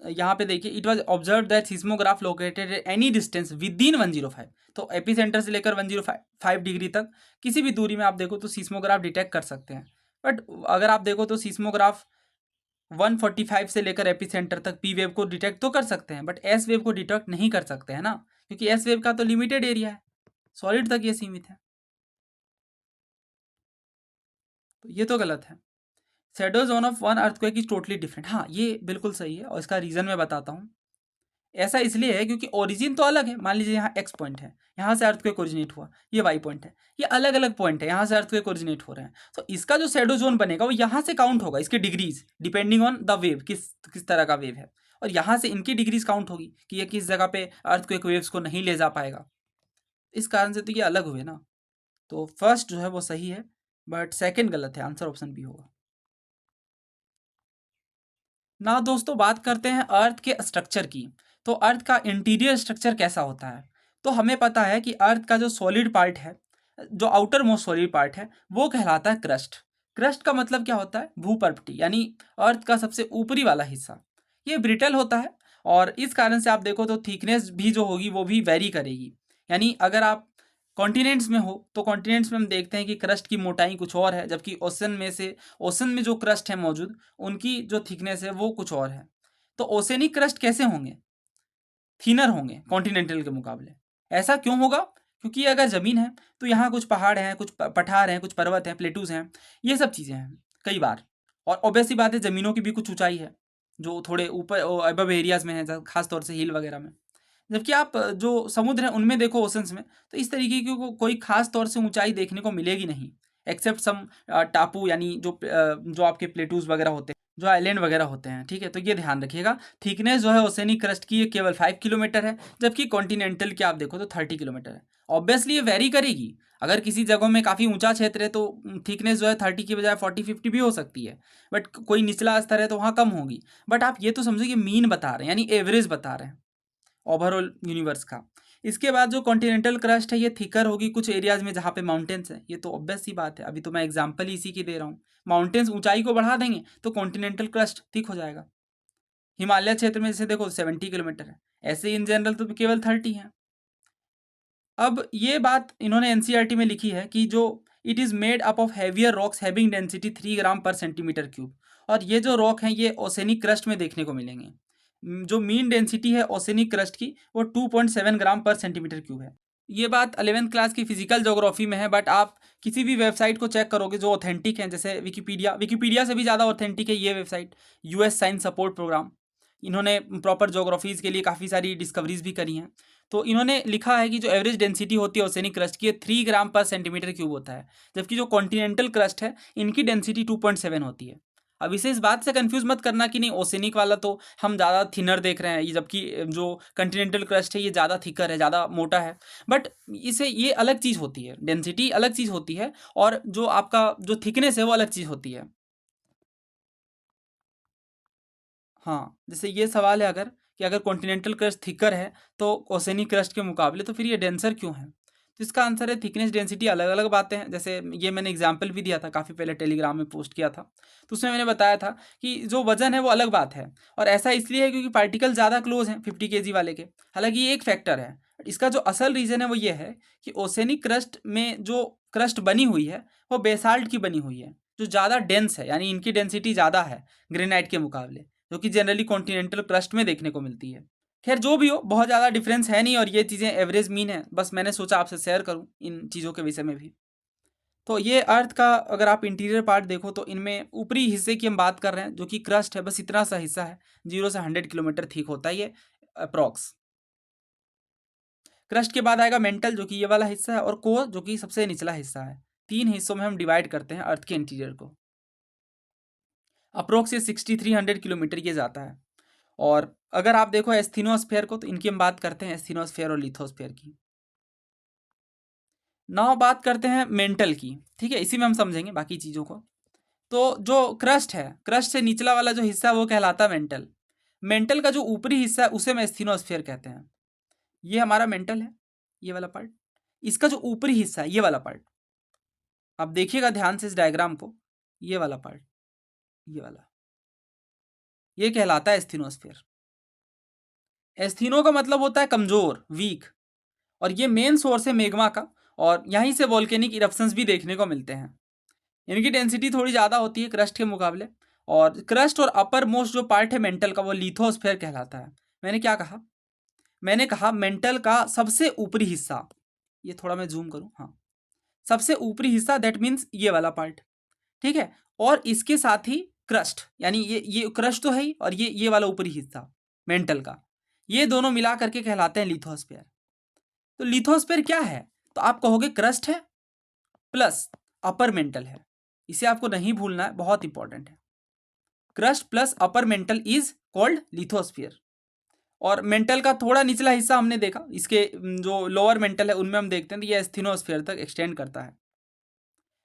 यहाँ पे देखिए, it was observe that seismograph located at any distance with in 105, तो एपीसेंटर से लेकर 105 डिग्री तक किसी भी दूरी में आप देखो तो सिस्मोग्राफ डिटेक्ट कर सकते हैं। बट अगर आप देखो तो सिस्मोग्राफ 145 से लेकर एपीसेंटर तक पी वेव को डिटेक्ट तो कर सकते हैं, बट एस वेव को डिटेक्ट नहीं कर सकते हैं ना, क्योंकि एस वेव का तो लिमिटेड एरिया है, सॉलिड तक ये सीमित है। तो ये तो गलत है। Shadow zone of one earthquake is totally different, हाँ ये बिल्कुल सही है, और इसका रीज़न मैं बताता हूँ। ऐसा इसलिए है क्योंकि ओरिजिन तो अलग है, मान लीजिए यहाँ एक्स पॉइंट है, यहाँ से अर्थक्वेक ओरिजिनेट हुआ, ये वाई पॉइंट है, ये अलग अलग पॉइंट है, यहाँ से अर्थक्वेक ओरिजिनेट हो रहे हैं। तो इसका जो शैडो जोन बनेगा वो यहाँ से काउंट होगा, इसके degrees depending on the wave, किस किस तरह का वेव है, और यहाँ से इनकी डिग्रीज काउंट होगी कि ये किस जगह पे अर्थक्वेक वेव्स को नहीं ले जा पाएगा। इस कारण से तो ये अलग हुए ना। तो फर्स्ट जो है वो सही है, बट सेकेंड गलत है, आंसर ऑप्शन बी होगा। ना दोस्तों, बात करते हैं अर्थ के स्ट्रक्चर की। तो अर्थ का इंटीरियर स्ट्रक्चर कैसा होता है? तो हमें पता है कि अर्थ का जो सॉलिड पार्ट है, जो आउटर मोस्ट सॉलिड पार्ट है, वो कहलाता है क्रस्ट। क्रस्ट का मतलब क्या होता है? भूपर्पटी, यानी अर्थ का सबसे ऊपरी वाला हिस्सा। ये ब्रिटल होता है, और इस कारण से आप देखो तो थिकनेस भी जो होगी वो भी वेरी करेगी। यानी अगर आप कॉन्टिनेंट्स में हो तो कॉन्टिनेंट्स में हम देखते हैं कि क्रस्ट की मोटाई कुछ और है, जबकि ओशन में जो क्रस्ट है मौजूद, उनकी जो थिकनेस है वो कुछ और है। तो ओसेनिक क्रस्ट कैसे होंगे? थिनर होंगे कॉन्टिनेंटल के मुकाबले। ऐसा क्यों होगा? क्योंकि अगर ज़मीन है तो यहाँ कुछ पहाड़ हैं, कुछ पठार हैं, कुछ पर्वत हैं, प्लेटूज हैं, ये सब चीज़ें हैं कई बार। और ऑब्वियस सी बात है, ज़मीनों की भी कुछ ऊंचाई है जो थोड़े ऊपर अबव एरियाज में है, खास तौर से हिल वगैरह में। जबकि आप जो समुद्र हैं उनमें देखो, ओशंस में, तो इस तरीके की कोई खास तौर से ऊंचाई देखने को मिलेगी नहीं, एक्सेप्ट सम टापू, यानी जो आपके प्लेटूज वगैरह होते हैं, जो आइलैंड वगैरह होते हैं। ठीक है, तो ये ध्यान रखिएगा। थिकनेस जो है ओसेनिक क्रस्ट की ये केवल 5 किलोमीटर है, जबकि कॉन्टिनेंटल की आप देखो तो 30 किलोमीटर है। ऑब्वियसली ये वेरी करेगी, अगर किसी जगहों में काफ़ी ऊंचा क्षेत्र है तो थिकनेस जो है 30 की बजाय 40-50 भी हो सकती है, बट कोई निचला स्तर है तो वहाँ कम होगी। बट आप ये तो समझो कि मीन बता रहे हैं, यानी एवरेज बता रहे हैं ओवरऑल यूनिवर्स का। इसके बाद जो कॉन्टिनेंटल क्रस्ट है ये थिकर होगी कुछ एरियाज में जहाँ पे माउंटेन्स है, ये तो ऑब्वियस सी बात है, अभी तो मैं एग्जांपल ही इसी की दे रहा हूँ। माउंटेन्स ऊंचाई को बढ़ा देंगे तो कॉन्टिनेंटल क्रस्ट थिक हो जाएगा। हिमालय क्षेत्र में जैसे देखो 70 किलोमीटर है, ऐसे इन जनरल तो केवल 30 है। अब ये बात इन्होंने एनसीईआरटी में लिखी है कि जो it is made up of heavier rocks having density 3 ग्राम पर सेंटीमीटर क्यूब, और ये जो रॉक हैं ये ओसेनिक क्रस्ट में देखने को मिलेंगे। जो मीन डेंसिटी है ओसेनिक क्रस्ट की वो 2.7 ग्राम पर सेंटीमीटर क्यूब है। ये बात 11th क्लास की फिजिकल ज्योग्राफी में है, बट आप किसी भी वेबसाइट को चेक करोगे जो ऑथेंटिक हैं, जैसे विकीपीडिया से भी ज़्यादा ऑथेंटिक है ये website, US science support program. इन्होंने प्रॉपर ज्योग्राफीज़ के लिए काफ़ी सारी डिस्कवरीज भी करी हैं। तो इन्होंने लिखा है कि जो एवरेज डेंसिटी होती है ओसेनिक क्रस्ट की 3 ग्राम पर सेंटीमीटर क्यूब होता है, जबकि जो कॉन्टिनेंटल क्रस्ट है इनकी डेंसिटी 2.7 होती है। अब इसे इस बात से कंफ्यूज मत करना कि नहीं ओसेनिक वाला तो हम ज़्यादा थिनर देख रहे हैं, ये जबकि जो कंटिनेंटल क्रस्ट है ये ज़्यादा थिकर है, ज़्यादा मोटा है। बट इसे ये अलग चीज़ होती है, डेंसिटी अलग चीज़ होती है, और जो आपका जो थिकनेस है वो अलग चीज़ होती है। हाँ, जैसे ये सवाल है अगर, कि अगर कॉन्टिनेंटल क्रस्ट थिकर है तो ओसेनिक क्रस्ट के मुकाबले, तो फिर ये डेंसर क्यों है? तो इसका आंसर है थिकनेस डेंसिटी अलग अलग बातें हैं। जैसे ये मैंने एग्जाम्पल भी दिया था, काफ़ी पहले टेलीग्राम में पोस्ट किया था, तो उसमें मैंने बताया था कि जो वजन है वो अलग बात है, और ऐसा इसलिए है क्योंकि पार्टिकल ज़्यादा क्लोज हैं 50 kg वाले के। हालांकि ये एक फैक्टर है, इसका जो असल रीज़न है वो ये है कि ओसेनिक क्रस्ट में जो क्रस्ट बनी हुई है वो बेसाल्ट की बनी हुई है, जो ज़्यादा डेंस है, यानी इनकी डेंसिटी ज़्यादा है ग्रेनाइट के मुकाबले, जो कि जनरली कॉन्टिनेंटल क्रस्ट में देखने को मिलती है। खैर जो भी हो, बहुत ज़्यादा डिफरेंस है नहीं, और ये चीज़ें एवरेज मीन है, बस मैंने सोचा आपसे शेयर करूँ इन चीज़ों के विषय में भी। तो ये अर्थ का अगर आप इंटीरियर पार्ट देखो तो इनमें ऊपरी हिस्से की हम बात कर रहे हैं, जो कि क्रस्ट है, बस इतना सा हिस्सा है, 0 से 100 किलोमीटर थिक होता है ये अप्रॉक्स। क्रस्ट के बाद आएगा मेंटल, जो कि ये वाला हिस्सा है, और कोर, जो कि सबसे निचला हिस्सा है। 3 हिस्सों में हम डिवाइड करते हैं अर्थ के इंटीरियर को। अप्रोक्स ये 6300 किलोमीटर ये जाता है। और अगर आप देखो एस्थीनोस्फेयर को, तो इनकी हम बात करते हैं, एस्थीनोस्फेयर और लिथोस्फेयर की। नाउ बात करते हैं मेंटल की, ठीक है, इसी में हम समझेंगे बाकी चीज़ों को। तो जो क्रस्ट है, क्रस्ट से निचला वाला जो हिस्सा है वो कहलाता है मेंटल। मेंटल का जो ऊपरी हिस्सा है उसे हम एस्थीनोस्फेयर कहते हैं। ये हमारा मेंटल है, ये वाला पार्ट। इसका जो ऊपरी हिस्सा है, ये वाला पार्ट, आप देखिएगा ध्यान से इस डायग्राम को, ये वाला पार्ट, ये वाला, ये कहलाता है एस्थीनोस्फेयर। एस्थीनो का मतलब होता है कमजोर, वीक, और ये मेन सोर्स है मेग्मा का, और यहीं से वोल्केनिक इरप्शंस भी देखने को मिलते हैं। इनकी डेंसिटी थोड़ी ज़्यादा होती है क्रस्ट के मुकाबले। और क्रस्ट और अपर मोस्ट जो पार्ट है मेंटल का, वो लिथोस्फेयर कहलाता है। मैंने क्या कहा? मैंने कहा मेंटल का सबसे ऊपरी हिस्सा, ये थोड़ा मैं जूम करूं, हाँ, सबसे ऊपरी हिस्सा, दैट मीन्स ये वाला पार्ट, ठीक है। और इसके साथ ही क्रस्ट, यानी ये क्रस्ट तो है ही, और ये वाला ऊपरी हिस्सा मेंटल का, ये दोनों मिला करके कहलाते हैं लिथोस्फेयर। तो लिथोस्फेयर क्या है? तो आप कहोगे क्रस्ट है प्लस अपर मेंटल है। इसे आपको नहीं भूलना है, बहुत इंपॉर्टेंट है। Crust plus upper mantle is called lithosphere. और मेंटल का थोड़ा निचला हिस्सा हमने देखा, इसके जो लोअर मेंटल है उनमें हम देखते हैं तो ये एस्थीनोस्फीयर तक एक्सटेंड करता है।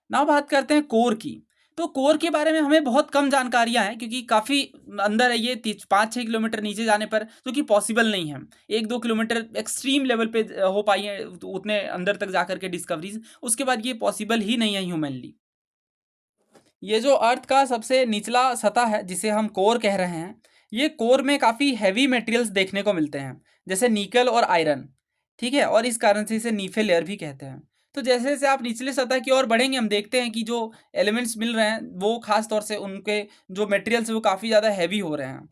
ना बात करते हैं कोर की। तो कोर के बारे में हमें बहुत कम जानकारियां हैं, क्योंकि काफ़ी अंदर है ये, 5-6 किलोमीटर नीचे जाने पर, जो कि पॉसिबल नहीं है। 1-2 किलोमीटर एक्सट्रीम लेवल पे हो पाई है, तो उतने अंदर तक जाकर के डिस्कवरीज, उसके बाद ये पॉसिबल ही नहीं है ह्यूमनली। ये जो अर्थ का सबसे निचला सतह है, जिसे हम कोर कह रहे हैं, ये कोर में काफ़ी हैवी मटेरियल्स देखने को मिलते हैं, जैसे निकल और आयरन, ठीक है, और इस कारण से इसे नीफे लेयर भी कहते हैं। तो जैसे जैसे आप निचले सतह की ओर बढ़ेंगे, हम देखते हैं कि जो एलिमेंट्स मिल रहे हैं वो खास तौर से उनके जो मटेरियल्स वो काफ़ी ज़्यादा हैवी हो रहे हैं।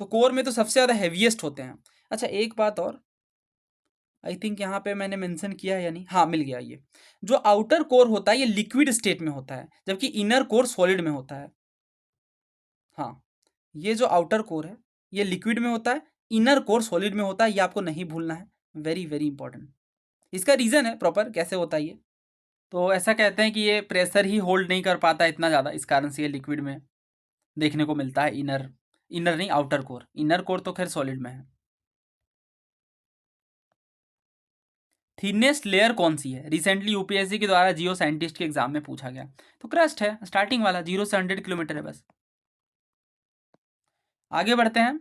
तो कोर में तो सबसे ज़्यादा हैवीएस्ट होते हैं। अच्छा, एक बात और, आई थिंक यहाँ पे मैंने मेंशन किया है या नहीं, हाँ मिल गया। ये जो आउटर कोर होता है ये लिक्विड स्टेट में होता है, जबकि इनर कोर सॉलिड में होता है। हाँ, ये जो आउटर कोर है ये लिक्विड में होता है, इनर कोर सॉलिड में होता है, ये आपको नहीं भूलना है, वेरी वेरी इंपॉर्टेंट। इसका रीज़न है प्रॉपर कैसे होता है ये। तो ऐसा कहते हैं कि ये प्रेशर ही होल्ड नहीं कर पाता इतना ज़्यादा, इस कारण से ये लिक्विड में देखने को मिलता है। इनर इनर नहीं, आउटर कोर। इनर कोर तो खैर सॉलिड में है। थिनेस्ट लेयर कौन सी है? रिसेंटली यूपीएससी के द्वारा जियो साइंटिस्ट के एग्जाम में पूछा गया। तो क्रस्ट है, स्टार्टिंग वाला, 0 से 100 किलोमीटर है बस। आगे बढ़ते हैं,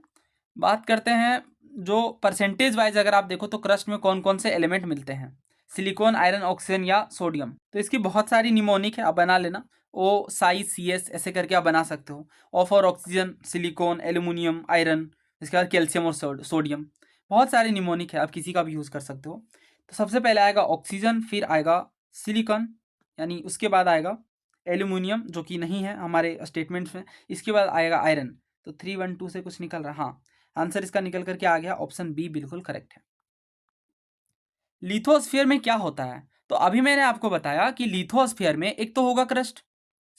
बात करते हैं जो परसेंटेज वाइज अगर आप देखो तो क्रस्ट में कौन कौन से एलिमेंट मिलते हैं। सिलिकॉन, आयरन, ऑक्सीजन या सोडियम। तो इसकी बहुत सारी निमोनिक है, आप बना लेना, ओ साई सी एस ऐसे करके आप बना सकते हो। O for oxygen, silicon, aluminium, iron, इसके बाद कैल्शियम और सोडियम। बहुत सारी निमोनिक है, आप किसी का भी यूज़ कर सकते हो। तो सबसे पहले आएगा ऑक्सीजन, फिर आएगा सिलिकॉन, यानी उसके बाद आएगा एल्यूमिनियम, जो कि नहीं है हमारे स्टेटमेंट्स में। इसके बाद आएगा आयरन। तो 312 से कुछ निकल रहा, हाँ, आंसर इसका निकल करके आ गया, ऑप्शन बी बिल्कुल करेक्ट है। लिथोस्फीयर में क्या होता है? तो अभी मैंने आपको बताया कि लिथोस्फीयर में एक तो होगा क्रस्ट,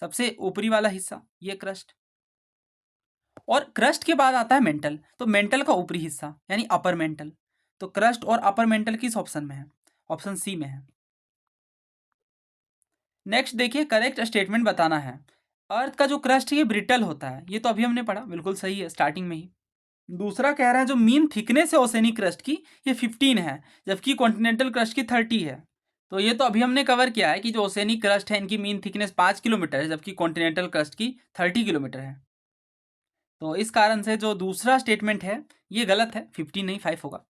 सबसे ऊपरी वाला हिस्सा, ये क्रस्ट, और क्रस्ट के बाद आता है मेंटल। तो मेंटल का ऊपरी हिस्सा यानी अपर मेंटल। तो क्रस्ट और अपर मेंटल किस ऑप्शन में है? ऑप्शन सी में है। नेक्स्ट देखिए, करेक्ट स्टेटमेंट बताना है। अर्थ का जो क्रस्ट है ये ब्रिटल होता है, ये तो अभी हमने पढ़ा, बिल्कुल सही है स्टार्टिंग में ही। दूसरा कह रहे हैं जो मीन थिकनेस है ओसेनिक क्रस्ट की, ये 15 है, जबकि कॉन्टिनेंटल क्रस्ट की 30 है। तो ये तो अभी हमने कवर किया है कि जो ओसेनिक क्रस्ट है इनकी मीन थिकनेस 5 किलोमीटर है, जबकि कॉन्टिनेंटल क्रस्ट की 30 किलोमीटर है। तो इस कारण से जो दूसरा स्टेटमेंट है ये गलत है, 15 नहीं 5 होगा।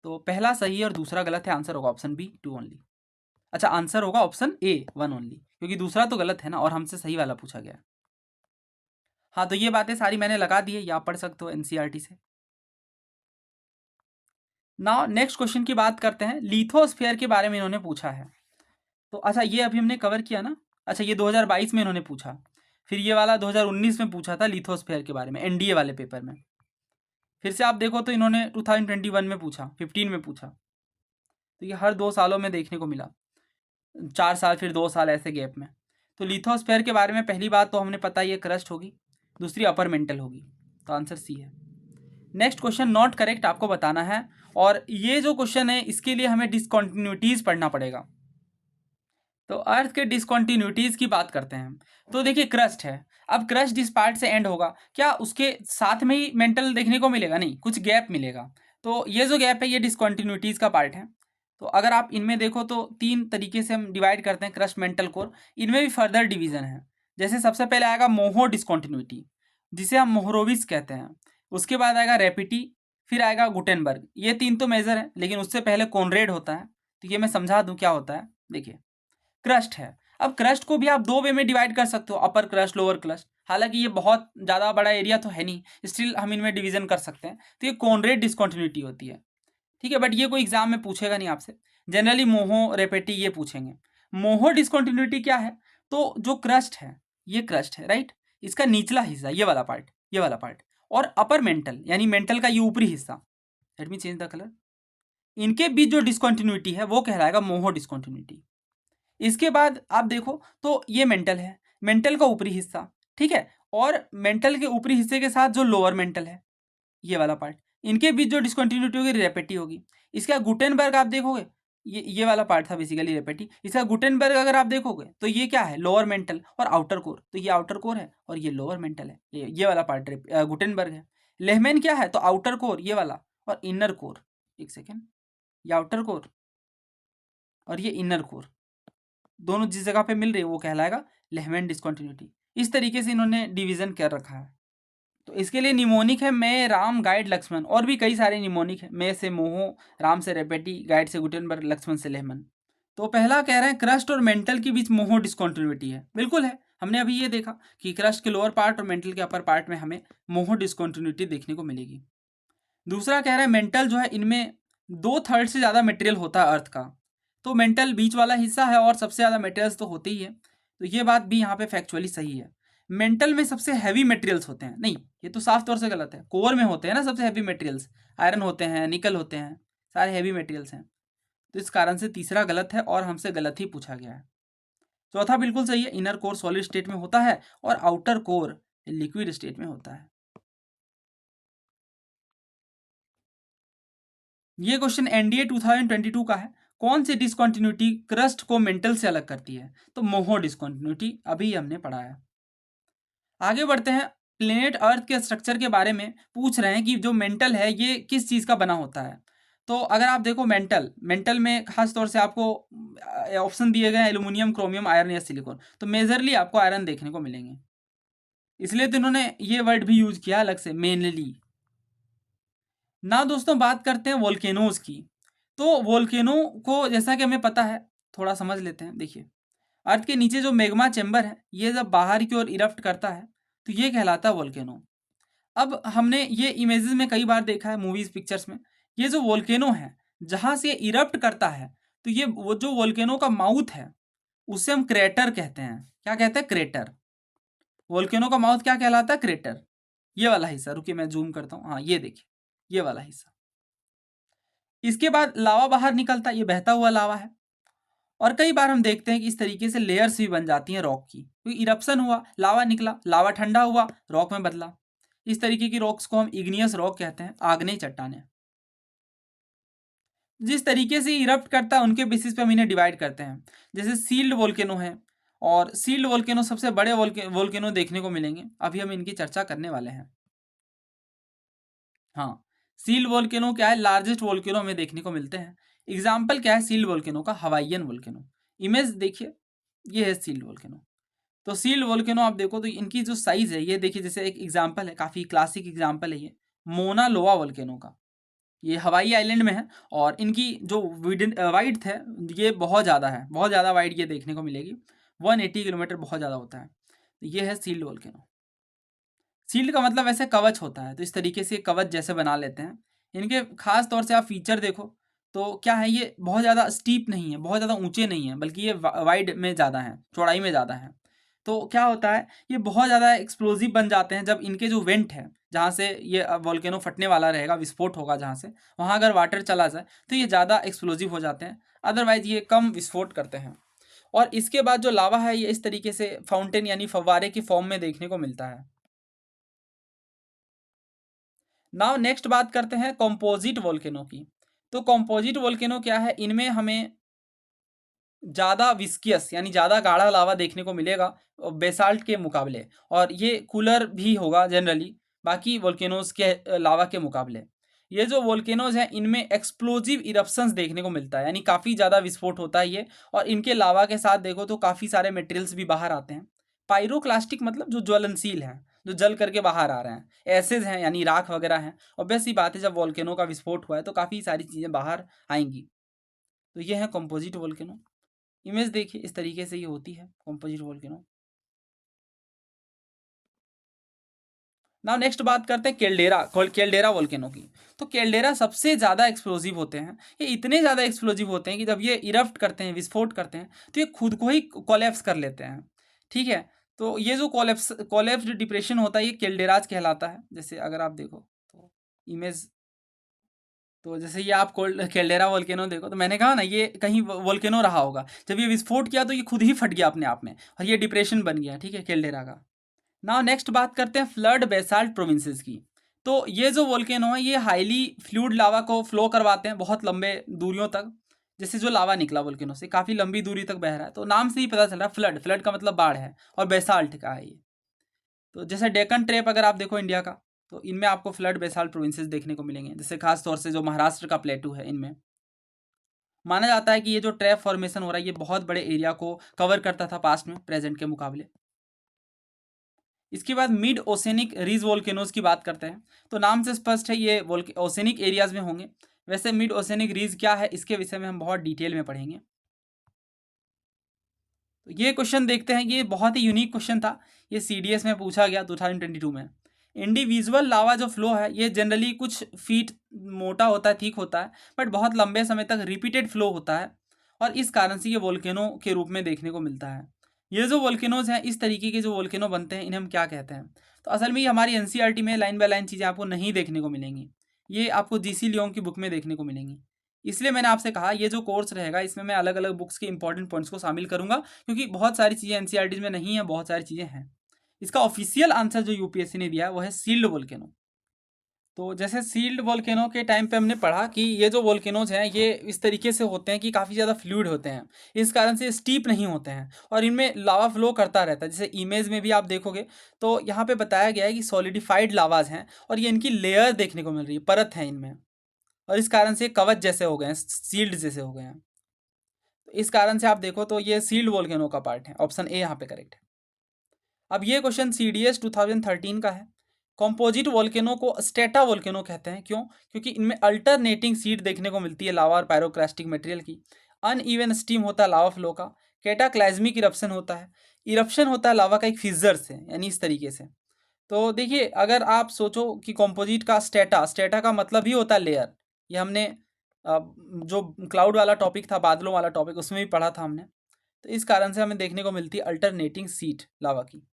तो पहला सही है और दूसरा गलत है, आंसर होगा ऑप्शन बी 2 ओनली। अच्छा, आंसर होगा ऑप्शन ए 1 ओनली, क्योंकि दूसरा तो गलत है ना, और हमसे सही वाला पूछा गया। हाँ, तो ये बातें सारी मैंने लगा दी है, ये आप पढ़ सकते हो एनसीईआरटी से। नाउ नेक्स्ट क्वेश्चन की बात करते हैं, लिथोस्फीयर के बारे में इन्होंने पूछा है। तो अच्छा, ये अभी हमने कवर किया ना। अच्छा, ये 2022 में इन्होंने पूछा, फिर ये वाला 2019 में पूछा था लिथोस्फीयर के बारे में, एनडीए वाले पेपर में। फिर से आप देखो तो इन्होंने 2021 में पूछा, 15 में पूछा, तो ये हर 2 सालों में देखने को मिला, 4 साल फिर 2 साल ऐसे गैप में। तो लिथोस्फीयर के बारे में पहली बात तो हमने पता ही है, क्रस्ट होगी, दूसरी अपर मेंटल होगी, तो आंसर सी है। नेक्स्ट क्वेश्चन नॉट करेक्ट आपको बताना है, और ये जो क्वेश्चन है इसके लिए हमें डिसकॉन्टिन्यूटीज पढ़ना पड़ेगा। तो अर्थ के डिसकॉन्टिन्यूटीज की बात करते हैं। तो देखिए, क्रस्ट है, अब क्रस्ट जिस पार्ट से एंड होगा, क्या उसके साथ में ही मेंटल देखने को मिलेगा? नहीं, कुछ गैप मिलेगा। तो ये जो गैप है ये डिसकॉन्टिन्यूटीज का पार्ट है। तो अगर आप इनमें देखो तो 3 तरीके से हम डिवाइड करते हैं क्रस्ट, मेंटल, कोर। इनमें भी फर्दर डिवीजन है। जैसे सबसे पहले आएगा मोहो डिसकॉन्टिन्यूटी, जिसे हम मोहरोविच कहते हैं। उसके बाद आएगा रेपिटी, फिर आएगा गुटेनबर्ग। ये 3 तो मेजर है, लेकिन उससे पहले कॉनरेड होता है। तो ये मैं समझा दूं क्या होता है। देखिए, क्रस्ट है, अब क्रस्ट को भी आप 2 वे में डिवाइड कर सकते हो, अपर क्रस्ट, लोअर क्रस्ट। हालांकि ये बहुत ज़्यादा बड़ा एरिया तो है नहीं, स्टिल हम इनमें डिवीजन कर सकते हैं। तो ये कॉनरेड डिसकॉन्टिन्यूटी होती है, ठीक है। बट ये कोई एग्जाम में पूछेगा नहीं आपसे, जनरली मोहो, रेपेटी ये पूछेंगे। मोहो डिसकॉन्टिन्यूटी क्या है? तो जो क्रस्ट है, ये क्रस्ट है, राइट, इसका निचला हिस्सा, ये वाला पार्ट, ये वाला पार्ट, और अपर मेंटल यानी मेंटल का ये ऊपरी हिस्सा, let me change the colour, इनके बीच जो डिसकॉन्टिन्यूटी है वो कहलाएगा मोहो डिसकॉन्टिन्यूटी। इसके बाद आप देखो तो ये मेंटल है, मेंटल का ऊपरी हिस्सा, ठीक है, और मेंटल के ऊपरी हिस्से के साथ जो लोअर मेंटल है, ये वाला पार्ट, इनके बीच जो डिसकंटिन्यूटी होगी रेपेटी होगी। इसका गुटेनबर्ग आप देखोगे, ये वाला पार्ट था बेसिकली रेपेटी। इसका गुटेनबर्ग अगर आप देखोगे तो ये क्या है? लोअर मेंटल और आउटर कोर। तो ये आउटर कोर है और ये लोअर मेंटल है, ये वाला पार्ट गुटेनबर्ग है। लेहमैन क्या है? तो आउटर कोर ये वाला, और इनर कोर, एक सेकेंड, ये आउटर कोर और ये इनर कोर, दोनों जिस जगह पे मिल रही है वो कहलाएगा लेहमैन डिसकंटिन्यूटी। इस तरीके से इन्होंने डिवीजन कर रखा है। तो इसके लिए निमोनिक है मैं, राम, गाइड, लक्ष्मण, और भी कई सारे निमोनिक है। मैं से मोहो, राम से रेपेटी, गाइड से गुटेनबर्ग, लक्ष्मण से लेहमन। तो पहला कह रहे हैं क्रस्ट और मेंटल के बीच मोहो डिसकंटिन्यूटी है, बिल्कुल है। हमने अभी ये देखा कि क्रस्ट के लोअर पार्ट और मेंटल के अपर पार्ट में हमें मोहो डिसकंटिन्यूटी देखने को मिलेगी। दूसरा कह रहे हैं मेंटल जो है, इनमें 2/3 से ज़्यादा मटेरियल होता है अर्थ का। तो मेंटल बीच वाला हिस्सा है और सबसे ज़्यादा मटेरियल्स तो होते ही है। तो ये बात भी यहाँ पे फैक्चुअली सही है। मेंटल में सबसे हैवी मटेरियल्स होते हैं, नहीं, ये तो साफ तौर से गलत है। कोर में होते हैं ना सबसे हैवी मटेरियल्स, आयरन होते हैं, निकल होते हैं, सारे हैवी मटेरियल्स हैं। तो इस कारण से तीसरा गलत है और हमसे गलत ही पूछा गया है। चौथा बिल्कुल सही है, इनर कोर सॉलिड स्टेट में होता है और आउटर कोर लिक्विड स्टेट में होता है। ये क्वेश्चन एनडीए 2022 का है। कौन सी डिसकंटिन्यूटी क्रस्ट को मेंटल से अलग करती है? तो मोहो डिसकंटिन्यूटी, अभी हमने पढ़ा है। आगे बढ़ते हैं, प्लेनेट अर्थ के स्ट्रक्चर के बारे में पूछ रहे हैं कि जो मेंटल है ये किस चीज़ का बना होता है। तो अगर आप देखो मेंटल, मेंटल में खास तौर से आपको ऑप्शन दिए गए हैं एल्यूमिनियम, क्रोमियम, आयरन या सिलिकॉन। तो मेजरली आपको आयरन देखने को मिलेंगे, इसलिए तो इन्होंने ये वर्ड भी यूज किया अलग से, मेनली। ना दोस्तों, बात करते हैं वोल्केनोज की। तो वोल्केनो को जैसा कि हमें पता है, थोड़ा समझ लेते हैं। देखिए, अर्थ के नीचे जो मैग्मा चैम्बर है, ये जब बाहर की ओर इरप्ट करता है तो ये कहलाता है वोल्केनो। अब हमने ये इमेजेस में कई बार देखा है, मूवीज, पिक्चर्स में। ये जो वोल्केनो है, जहाँ से इरप्ट करता है, तो ये वो जो वोल्केनो का माउथ है उसे हम क्रेटर कहते हैं। क्या कहते हैं? क्रेटर। वोल्केनो का माउथ क्या कहलाता है? क्रेटर। ये वाला हिस्सा, रुकिए मैं जूम करता हूँ, हाँ ये देखिए, ये वाला हिस्सा। इसके बाद लावा बाहर निकलता है, ये बहता हुआ लावा है। और कई बार हम देखते हैं कि इस तरीके से लेयर्स भी बन जाती हैं रॉक की, क्योंकि इरप्शन हुआ, लावा निकला, लावा ठंडा हुआ, रॉक में बदला। इस तरीके की रॉक्स को हम इग्नियस रॉक कहते हैं, आग्नेय चट्टानें। जिस तरीके से इरप्ट करता है उनके बेसिस पे हम इन्हें डिवाइड करते हैं। जैसे सील्ड वोल्केनो है, और सील्ड वोल्केनो सबसे बड़े वोल्केनो देखने को मिलेंगे, अभी हम इनकी चर्चा करने वाले हैं। हाँ, सील्ड वोल्केनो क्या है? लार्जेस्ट वोल्केनो हमें देखने को मिलते हैं। एग्जाम्पल क्या है सील्ड वोल्केनो का? Hawaiian volcano. इमेज देखिए, ये है सील्ड वोल्केनो। तो सील्ड वोल्केनो आप देखो तो इनकी जो साइज है, ये देखिए, जैसे एक एग्जाम्पल है, काफ़ी क्लासिक एग्जाम्पल है ये, मोना लोआ वोल्केनो का। ये हवाई आइलैंड में है और इनकी जो वाइड है ये बहुत ज़्यादा है, बहुत ज़्यादा वाइड ये देखने को मिलेगी। 180 किलोमीटर बहुत ज़्यादा होता है। तो ये है सील्ड वोल्केनो। सील्ड का मतलब ऐसे कवच होता है, तो इस तरीके से कवच जैसे बना लेते हैं। इनके खास तौर से आप फीचर देखो तो क्या है, ये बहुत ज़्यादा स्टीप नहीं है, बहुत ज़्यादा ऊंचे नहीं है, बल्कि ये वाइड में ज़्यादा है, चौड़ाई में ज़्यादा है। तो क्या होता है, ये बहुत ज़्यादा एक्सप्लोजिव बन जाते हैं जब इनके जो वेंट है, जहाँ से ये वॉल्केनो फटने वाला रहेगा, विस्फोट होगा जहाँ से, वहाँ अगर वाटर चला जाए तो ये ज़्यादा एक्सप्लोजिव हो जाते हैं। अदरवाइज ये कम विस्फोट करते हैं। और इसके बाद जो लावा है ये इस तरीके से फाउंटेन यानी फव्वारे की फॉर्म में देखने को मिलता है। नाउ नेक्स्ट बात करते हैं कॉम्पोजिट वोल्केनो की। तो कॉम्पोजिट वोल्केनो क्या है, इनमें हमें ज़्यादा विस्कियस यानी ज़्यादा गाढ़ा लावा देखने को मिलेगा बेसाल्ट के मुकाबले, और ये कूलर भी होगा जनरली बाकी वोल्केनोज के लावा के मुकाबले। ये जो वोल्केनोज हैं इनमें एक्सप्लोजिव इरप्शंस देखने को मिलता है, यानी काफ़ी ज़्यादा विस्फोट होता है ये, और इनके लावा के साथ देखो तो काफ़ी सारे मटेरियल्स भी बाहर आते हैं। पायरोक्लास्टिक मतलब जो ज्वलनशील हैं, जो जल करके बाहर आ रहे हैं, एसेज हैं यानी राख वगैरह हैं। ऑब्वियस सी बात है, जब वोल्केनो का विस्फोट हुआ है तो काफ़ी सारी चीज़ें बाहर आएंगी। तो ये है कॉम्पोजिट वोल्केनो। इमेज देखिए, इस तरीके से ये होती है कॉम्पोजिट वोल्केनो। नाउ नेक्स्ट बात करते हैं केल्डेरा वोल्केनो की। तो केल्डेरा सबसे ज़्यादा एक्सप्लोजिव होते हैं। ये इतने ज़्यादा एक्सप्लोजिव होते हैं कि जब ये इरप्ट करते हैं, विस्फोट करते हैं, तो ये खुद को ही कोलैप्स कर लेते हैं। ठीक है, तो ये जो कोलैप्स डिप्रेशन होता है ये केल्डेराज कहलाता है। जैसे अगर आप देखो तो इमेज, तो जैसे ये आप केल्डेरा वोल्केनो देखो, तो मैंने कहा ना ये कहीं वोल्केनो रहा होगा, जब ये विस्फोट किया तो ये खुद ही फट गया अपने आप में, और ये डिप्रेशन बन गया। ठीक है, केल्डेरा का। नाउ नेक्स्ट बात करते हैं फ्लड बेसाल्ट प्रोविंसेस की। तो ये जो वोल्केनो है ये हाईली फ्लूइड लावा को फ्लो करवाते हैं बहुत लंबे दूरियों तक। जैसे जो लावा निकला वोल्केनो से काफ़ी लंबी दूरी तक बह रहा है, तो नाम से ही पता चल रहा है फ्लड, फ्लड का मतलब बाढ़ है, और बेसाल्ट का है ये। तो जैसे डेक्कन ट्रेप अगर आप देखो इंडिया का, तो इनमें आपको फ्लड बेसाल्ट प्रोविंसेस देखने को मिलेंगे। जैसे खास तौर से जो महाराष्ट्र का प्लेटू है, इनमें माना जाता है कि ये जो ट्रैप फॉर्मेशन हो रहा है ये बहुत बड़े एरिया को कवर करता था पास्ट में प्रेजेंट के मुकाबले। इसके बाद मिड ओसेनिक रीज वोल्केनोज की बात करते हैं। तो नाम से स्पष्ट है ये ओसेनिक एरियाज में होंगे। वैसे मिड ओसेनिक रीज क्या है इसके विषय में हम बहुत डिटेल में पढ़ेंगे। तो ये क्वेश्चन देखते हैं, ये बहुत ही यूनिक क्वेश्चन था। ये CDS में पूछा गया 2022 में। इंडिविजुअल लावा जो फ्लो है ये जनरली कुछ फीट मोटा होता है, ठीक होता है, बट बहुत लंबे समय तक रिपीटेड फ्लो होता है, और इस कारण से ये वोल्केनो के रूप में देखने को मिलता है। ये जो वोल्केनोज हैं, इस तरीके के जो वोल्केनो बनते हैं, इन्हें हम क्या कहते हैं? तो असल में ये हमारी NCERT में लाइन बाय लाइन चीज़ें आपको नहीं देखने को मिलेंगी। ये आपको GC लियोंग की बुक में देखने को मिलेंगी। इसलिए मैंने आपसे कहा ये जो कोर्स रहेगा इसमें मैं अलग अलग बुक्स के इंपॉर्टेंट पॉइंट्स को शामिल करूंगा, क्योंकि बहुत सारी चीज़ें NCERT में नहीं है, बहुत सारी चीज़ें हैं। इसका ऑफिशियल आंसर जो UPSC ने दिया है वो है सील्ड वोल्केनो। तो जैसे सील्ड वोल्केनो के टाइम पे हमने पढ़ा कि ये जो वोल्केनोज हैं ये इस तरीके से होते हैं कि काफ़ी ज़्यादा फ्लूइड होते हैं, इस कारण से स्टीप नहीं होते हैं, और इनमें लावा फ्लो करता रहता है। जैसे इमेज में भी आप देखोगे तो यहाँ पे बताया गया है कि सॉलिडिफाइड लावाज हैं, और ये इनकी लेयर देखने को मिल रही है, परत है इनमें, और इस कारण से कवच जैसे हो गए हैं, सील्ड जैसे हो गए हैं। तो इस कारण से आप देखो तो ये सील्ड वोल्केनो का पार्ट है। ऑप्शन ए यहाँ पे करेक्ट है। अब ये क्वेश्चन CDS 2013 का है। कॉम्पोजिट वोल्केनो को स्टेटा वोल्केनो कहते हैं, क्यों? क्योंकि इनमें अल्टरनेटिंग सीड देखने को मिलती है लावा और पायरोक्लास्टिक मटेरियल की। अनइवन स्टीम होता है लावा फ्लो का। कैटाक्लाइज्मिक इरप्शन होता है। इरप्शन होता है लावा का एक फिजर से, यानी इस तरीके से। तो देखिए, अगर आप सोचो कि कॉम्पोजिट का स्टेटा, स्टेटा का मतलब ही होता है लेयर। ये हमने जो क्लाउड वाला टॉपिक था, बादलों वाला टॉपिक, उसमें भी पढ़ा था हमने। तो इस कारण से हमें देखने को मिलती है अल्टरनेटिंग सीट लावा की।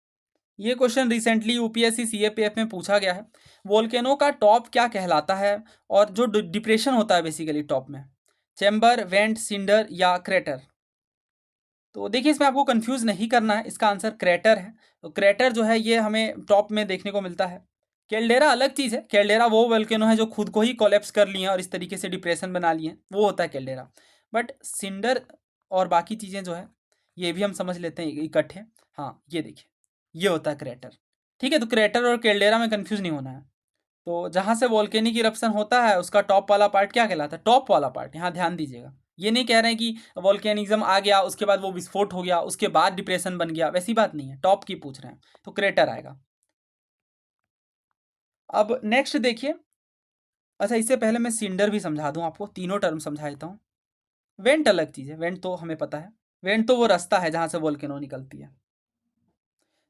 ये क्वेश्चन रिसेंटली UPSC CAPF में पूछा गया है। वोल्केनो का टॉप क्या कहलाता है, और जो डिप्रेशन होता है बेसिकली टॉप में, चैम्बर, वेंट, सिंडर या क्रेटर? तो देखिए, इसमें आपको कंफ्यूज नहीं करना है, इसका आंसर क्रेटर है। तो क्रेटर जो है ये हमें टॉप में देखने को मिलता है। कैल्डेरा अलग चीज़ है। कैल्डेरा वो वोल्केनो है जो खुद को ही कोलैप्स कर लिए हैं और इस तरीके से डिप्रेशन बना लिए हैं, वो होता है कैल्डेरा। बट सिंडर और बाकी चीज़ें जो है ये भी हम समझ लेते हैं इकट्ठे। हाँ, ये देखिए, ये होता है क्रेटर। ठीक है, तो क्रेटर और कैल्डेरा में कंफ्यूज नहीं होना है। तो जहाँ से वोल्केनिक इरप्शन होता है उसका टॉप वाला पार्ट क्या कहलाता है? टॉप वाला पार्ट। यहाँ ध्यान दीजिएगा, ये नहीं कह रहे हैं कि वोल्केनिज्म आ गया उसके बाद वो विस्फोट हो गया उसके बाद डिप्रेशन बन गया, वैसी बात नहीं है, टॉप की पूछ रहे हैं, तो क्रेटर आएगा। अब नेक्स्ट देखिए, अच्छा, इससे पहले मैं सिंडर भी समझा दूं आपको, तीनों टर्म समझा देता हूँ। वेंट अलग चीज़ है, वेंट तो हमें पता है, वेंट तो वो रास्ता है जहाँ से वोल्केनो निकलती है।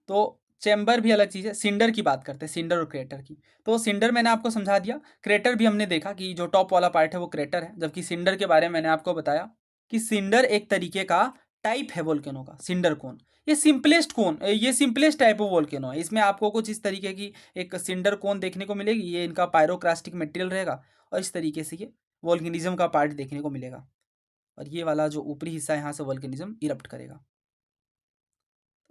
तो चैम्बर भी अलग चीज़ है। सिंडर की बात करते हैं, सिंडर और क्रेटर की। तो सिंडर मैंने आपको समझा दिया, क्रेटर भी हमने देखा कि जो टॉप वाला पार्ट है वो क्रेटर है, जबकि सिंडर के बारे में मैंने आपको बताया कि सिंडर एक तरीके का टाइप है वोल्केनो का, सिंडर कोन। ये सिंपलेस्ट टाइप ऑफ वोल्केनो है। इसमें आपको कुछ इस तरीके की एक सिंडर कोन देखने को मिलेगी, ये इनका पायरोक्रास्टिक मटेरियल रहेगा, और इस तरीके से ये वोल्केनिज्म का पार्ट देखने को मिलेगा, और ये वाला जो ऊपरी हिस्सा है यहाँ से वोल्केनिज्म इरप्ट करेगा।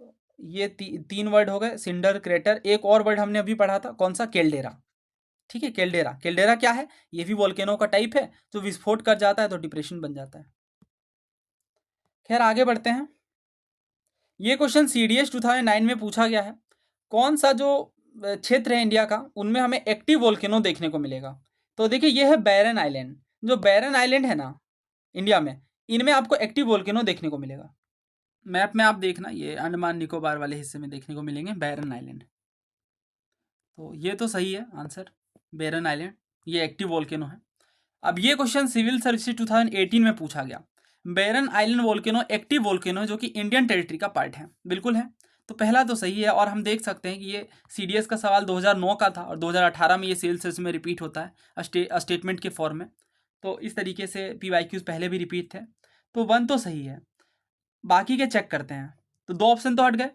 तो ये तीन वर्ड हो गए, सिंडर, क्रेटर। एक और वर्ड हमने अभी पढ़ा था, कौन सा? केल्डेरा। ठीक है, केल्डेरा। केल्डेरा क्या है? ये भी वोल्केनो का टाइप है, जो विस्फोट कर जाता है तो डिप्रेशन बन जाता है। खैर, आगे बढ़ते हैं। ये क्वेश्चन CDS 2009 में पूछा गया है। कौन सा जो क्षेत्र है इंडिया का, उनमें हमें एक्टिव वोल्केनो देखने को मिलेगा? तो देखिए, ये है बैरन आइलैंड। जो बैरन आइलैंड है ना इंडिया में, इनमें आपको एक्टिव वोल्केनो देखने को मिलेगा। मैप में आप देखना, ये अंडमान निकोबार वाले हिस्से में देखने को मिलेंगे बैरन आइलैंड। तो ये तो सही है आंसर, बैरन आइलैंड, ये एक्टिव वोल्केनो है। अब ये क्वेश्चन सिविल सर्विसेज 2018 में पूछा गया। बैरन आइलैंड वोल्केनो एक्टिव वोल्केनो है, जो कि इंडियन टेरिटरी का पार्ट है। बिल्कुल है, तो पहला तो सही है। और हम देख सकते हैं कि ये CDS का सवाल 2009 का था, और 2018 में ये सिविल सर्विस में रिपीट होता है स्टेटमेंट के फॉर्म में। तो इस तरीके से PYQs पहले भी रिपीट थे। तो 1 तो सही है, बाकी के चेक करते हैं। तो 2 ऑप्शन तो हट गए।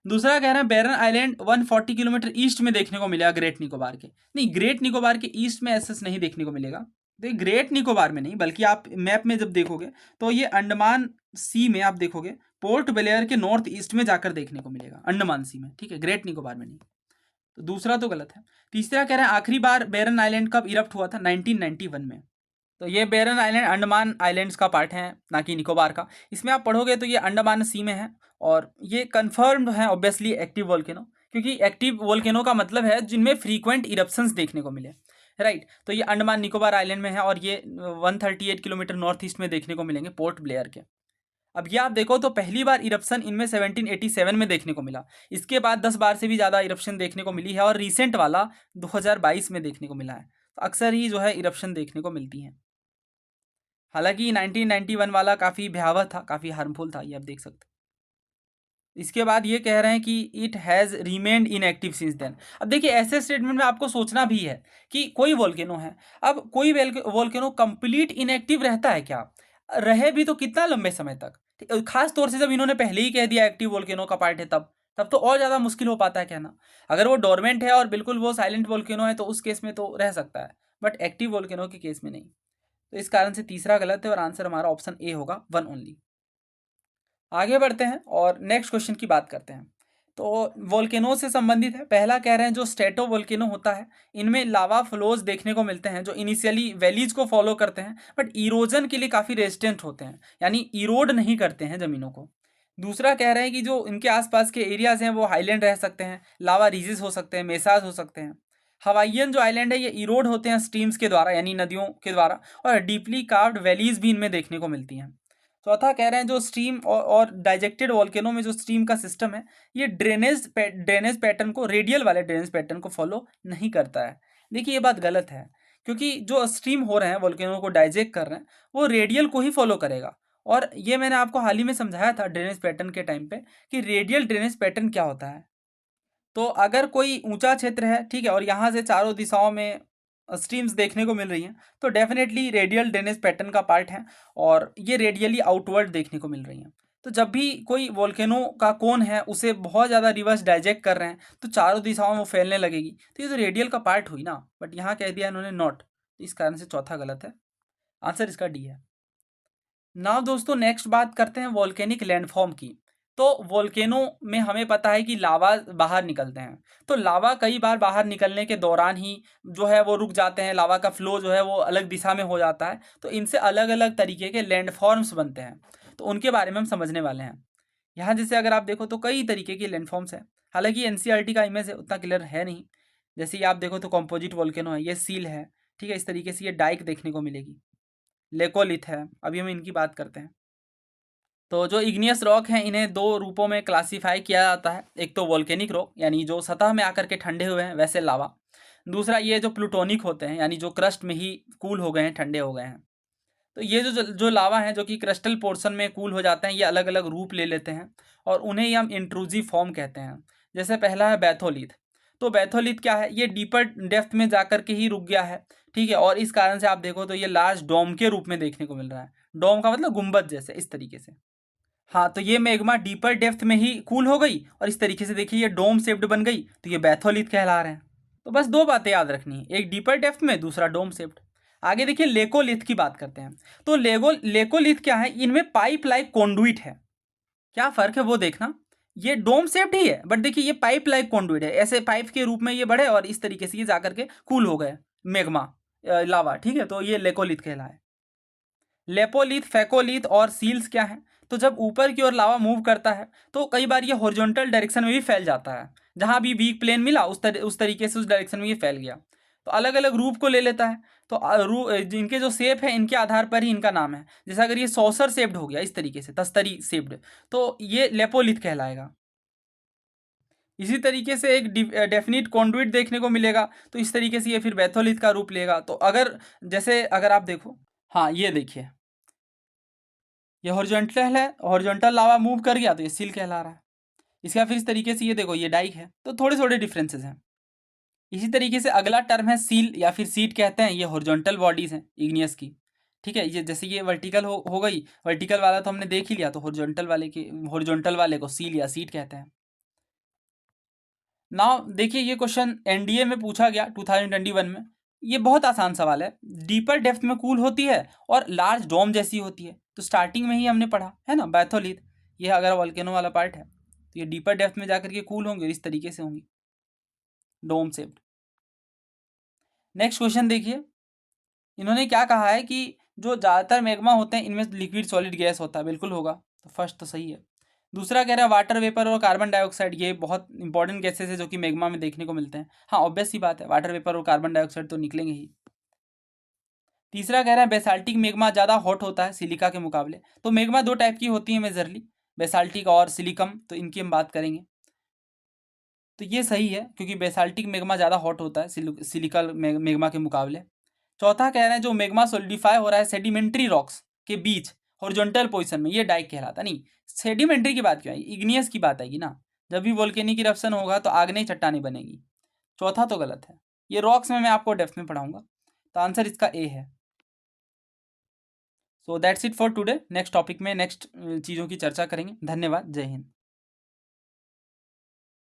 दूसरा कह रहे हैं बैरन आइलैंड 140 किलोमीटर ईस्ट में देखने को मिलेगा ग्रेट निकोबार के। नहीं, ग्रेट निकोबार के ईस्ट में ऐसा नहीं देखने को मिलेगा। तो ग्रेट निकोबार में नहीं, बल्कि आप मैप में जब देखोगे तो ये अंडमान सी में आप देखोगे, पोर्ट ब्लेयर के नॉर्थ ईस्ट में जाकर देखने को मिलेगा, अंडमान सी में। ठीक है, ग्रेट निकोबार में नहीं। तो दूसरा तो गलत है। तीसरा कह रहे हैं आखिरी बार बैरन आइलैंड कब इरप्ट हुआ था? 1991 में। तो ये बैरन आइलैंड अंडमान आइलैंड्स का पार्ट है, ना कि निकोबार का। इसमें आप पढ़ोगे तो ये अंडमान सी में है, और ये कन्फर्म्ड है ऑब्वियसली एक्टिव वोल्केनो, क्योंकि एक्टिव वोल्केनो का मतलब है जिनमें फ्रीक्वेंट इरप्शंस देखने को मिले, राइट। तो ये अंडमान निकोबार आइलैंड में है, और ये 138 किलोमीटर नॉर्थ ईस्ट में देखने को मिलेंगे, पोर्ट ब्लेयर के। अब ये आप देखो तो पहली बार इरप्शन इनमें 1787 में देखने को मिला। इसके बाद 10 बार से भी ज़्यादा इरप्शन देखने को मिली है, और रिसेंट वाला 2022 में देखने को मिला है। तो अक्सर ही जो है इरप्शन देखने को मिलती हैं। हालांकि 1991 वाला काफ़ी भयावह था, काफ़ी हार्मफुल था, ये आप देख सकते हैं। इसके बाद ये कह रहे हैं कि it has remained inactive since then. अब देखिए, ऐसे स्टेटमेंट में आपको सोचना भी है कि कोई वोल्केनो है। अब कोई वोल्केनो कंप्लीट इनएक्टिव रहता है क्या? रहे भी तो कितना लंबे समय तक? खास तौर से जब इन्होंने पहले ही कह दिया एक्टिव वोल्केनो का पार्ट है, तब तब तो और ज़्यादा मुश्किल हो पाता है कहना। अगर वो डोरमेंट है और बिल्कुल वो साइलेंट वोल्केनो है तो उस केस में तो रह सकता है, बट एक्टिव वोल्केनो के केस में नहीं। तो इस कारण से तीसरा गलत है, और आंसर हमारा ऑप्शन ए होगा, 1 ओनली। आगे बढ़ते हैं और नेक्स्ट क्वेश्चन की बात करते हैं। तो वोल्केनो से संबंधित है। पहला कह रहे हैं जो स्ट्रेटो वोल्केनो होता है, इनमें लावा फ्लोज देखने को मिलते हैं, जो इनिशियली वैलीज को फॉलो करते हैं, बट इरोजन के लिए काफ़ी रेजिस्टेंट होते हैं, यानी इरोड नहीं करते हैं ज़मीनों को। दूसरा कह रहे हैं कि जो इनके आसपास के एरियाज हैं वो हाईलैंड रह सकते हैं, लावा रिजेस हो सकते हैं, मेसाज हो सकते हैं। हवाइयन जो आइलैंड है ये इरोड होते हैं स्ट्रीम्स के द्वारा, यानी नदियों के द्वारा, और डीपली कार्व्ड वैलीज भी इनमें देखने को मिलती हैं। चौथा कह रहे हैं जो स्ट्रीम और डाइजेक्टेड वोल्केनो में जो स्ट्रीम का सिस्टम है, ये ड्रेनेज पैटर्न को, रेडियल वाले ड्रेनेज पैटर्न को फॉलो नहीं करता है। देखिए, ये बात गलत है, क्योंकि जो स्ट्रीम हो रहे हैं वोल्केनो को डाइजेक्ट कर रहे हैं, वो रेडियल को ही फॉलो करेगा। और ये मैंने आपको हाल ही में समझाया था ड्रेनेज पैटर्न के टाइम पे, कि रेडियल ड्रेनेज पैटर्न क्या होता है। तो अगर कोई ऊंचा क्षेत्र है, ठीक है, और यहाँ से चारों दिशाओं में स्ट्रीम्स देखने को मिल रही हैं, तो डेफिनेटली रेडियल ड्रेनेज पैटर्न का पार्ट है, और ये रेडियली आउटवर्ड देखने को मिल रही हैं। तो जब भी कोई वोल्केनो का कोन है उसे बहुत ज़्यादा रिवर्स डाइजेक्ट कर रहे हैं, तो चारों दिशाओं में वो फैलने लगेगी, तो ये तो रेडियल का पार्ट हुई ना, बट यहाँ कह दिया इन्होंने नॉट, तो इस कारण से चौथा गलत है, आंसर इसका डी है। नाउ दोस्तों, नेक्स्ट बात करते हैं वोल्केनिक लैंडफॉर्म की। तो वोल्केनो में हमें पता है कि लावा बाहर निकलते हैं, तो लावा कई बार बाहर निकलने के दौरान ही जो है वो रुक जाते हैं, लावा का फ्लो जो है वो अलग दिशा में हो जाता है, तो इनसे अलग अलग तरीके के लैंडफॉर्म्स बनते हैं। तो उनके बारे में हम समझने वाले हैं। यहाँ जैसे अगर आप देखो तो कई तरीके के लैंडफॉर्म्स हैं। हालांकि NCERT का इमेज उतना क्लियर है नहीं। जैसे ये आप देखो तो कॉम्पोजिट वोल्केनो है, ये सील है, ठीक है, इस तरीके से ये डाइक देखने को मिलेगी। लेकोलिथ है, अभी हम इनकी बात करते हैं। तो जो इग्नियस रॉक हैं, इन्हें दो रूपों में क्लासीफाई किया जाता है। एक तो वोल्केनिक रॉक, यानी जो सतह में आकर के ठंडे हुए हैं, वैसे लावा। दूसरा ये जो प्लूटोनिक होते हैं, यानी जो क्रस्ट में ही कूल हो गए हैं, ठंडे हो गए हैं। तो ये जो लावा हैं जो कि क्रिस्टल पोर्शन में कूल हो जाते हैं, ये अलग अलग रूप ले लेते हैं और उन्हें ही हम इंट्रूसिव फॉर्म कहते हैं। जैसे पहला है बैथोलिथ। तो बैथोलिथ क्या है, ये डीपर डेप्थ में जाकर के ही रुक गया है, ठीक है, और इस कारण से आप देखो तो ये लार्ज डोम के रूप में देखने को मिल रहा है। डोम का मतलब गुंबद जैसे, इस तरीके से। हाँ, तो ये मैग्मा डीपर डेप्थ में ही कूल हो गई और इस तरीके से देखिए ये डोम शेप्ड बन गई, तो ये बैथोलिथ कहला रहे हैं। तो बस दो बातें याद रखनी है, एक डीपर डेप्थ में, दूसरा डोम शेप्ड। आगे देखिए लेकोलिथ की बात करते हैं। तो लेकोलिथ क्या है, इनमें पाइप लाइक कॉन्डुइट है। क्या फर्क है वो देखना, ये डोम शेप्ड ही है बट देखिए ये पाइप लाइक कॉन्डुइट है, ऐसे पाइप के रूप में ये बढ़े और इस तरीके से ये जाकर के कूल हो गए मैग्मा लावा, ठीक है, तो ये लेकोलिथ कहलाए। लेपोलिथ, फेकोलिथ और सील्स क्या है, तो जब ऊपर की ओर लावा मूव करता है तो कई बार ये हॉरिजॉन्टल डायरेक्शन में भी फैल जाता है, जहां भी वीक प्लेन मिला उस तरीके से उस डायरेक्शन में ये फैल गया, तो अलग अलग रूप को ले लेता है। तो इनके जो शेप है इनके आधार पर ही इनका नाम है। जैसे अगर ये सॉसर शेप्ड हो गया इस तरीके से, तस्तरी शेप्ड, तो ये लेपोलिथ कहलाएगा। इसी तरीके से एक डेफिनिट कॉन्डुइट देखने को मिलेगा, तो इस तरीके से ये फिर बैथोलिथ का रूप लेगा। तो अगर जैसे अगर आप देखो, हाँ ये देखिए ये हॉरिजॉन्टल है, हॉरिजॉन्टल लावा मूव कर गया तो ये सील कहला रहा है। इसका फिर इस तरीके से ये देखो ये डाइक है, तो थोड़े थोड़े डिफरेंसेस हैं। इसी तरीके से अगला टर्म है सील या फिर सीट कहते हैं, ये हॉरिजॉन्टल बॉडीज हैं इग्नियस की, ठीक है। ये जैसे ये वर्टिकल हो गई, वर्टिकल वाला तो हमने देख ही लिया, तो हॉरिजॉन्टल वाले को सील या सीट कहते हैं। नाउ देखिए ये क्वेश्चन एनडीए में पूछा गया 2021 में। ये बहुत आसान सवाल है, डीपर डेप्थ में कूल होती है और लार्ज डोम जैसी होती है, तो स्टार्टिंग में ही हमने पढ़ा है ना बैथोलिथ, ये अगर वॉल्केनो वाला पार्ट है तो ये डीपर डेप्थ में जाकर के कूल होंगे, इस तरीके से होंगी डोम शेप्ड। नेक्स्ट क्वेश्चन देखिए, इन्होंने क्या कहा है कि जो ज़्यादातर मैग्मा होते हैं इनमें लिक्विड सॉलिड गैस होता है, बिल्कुल होगा, तो फर्स्ट तो सही है। दूसरा कह रहा है वाटर वेपर और कार्बन डाइऑक्साइड, ये बहुत इंपॉर्टेंट गैसेस है जो कि मैग्मा में देखने को मिलते हैं। हाँ ऑब्वियस सी बात है, वाटर वेपर और कार्बन डाइऑक्साइड तो निकलेंगे ही। तीसरा कह रहा है बेसाल्टिक मैग्मा ज़्यादा हॉट होता है सिलिका के मुकाबले। तो मैग्मा दो टाइप की होती है मेजरली, बेसाल्टिक और सिलिकम, तो इनकी हम बात करेंगे। तो ये सही है क्योंकि बेसाल्टिक मैग्मा ज़्यादा हॉट होता है सिलिकल मैग्मा के मुकाबले। चौथा कह रहे हैं जो मैग्मा सोलिडिफाई हो रहा है सेडिमेंट्री रॉक्स के बीच हॉरिजॉन्टल पोजीशन में, ये डाइक कहलाता। नहीं, सेडिमेंट्री की बात क्यों आई, इग्नियस की बात आएगी ना, जब भी वोल्केनिक इरप्शन होगा तो आग्नेय चट्टानें बनेगी। चौथा तो गलत है, ये रॉक्स में मैं आपको डेप्थ में पढ़ाऊंगा, तो आंसर इसका ए है। So that's it for today, next topic में नेक्स्ट चीज़ों की चर्चा करेंगे। धन्यवाद, जय हिंद।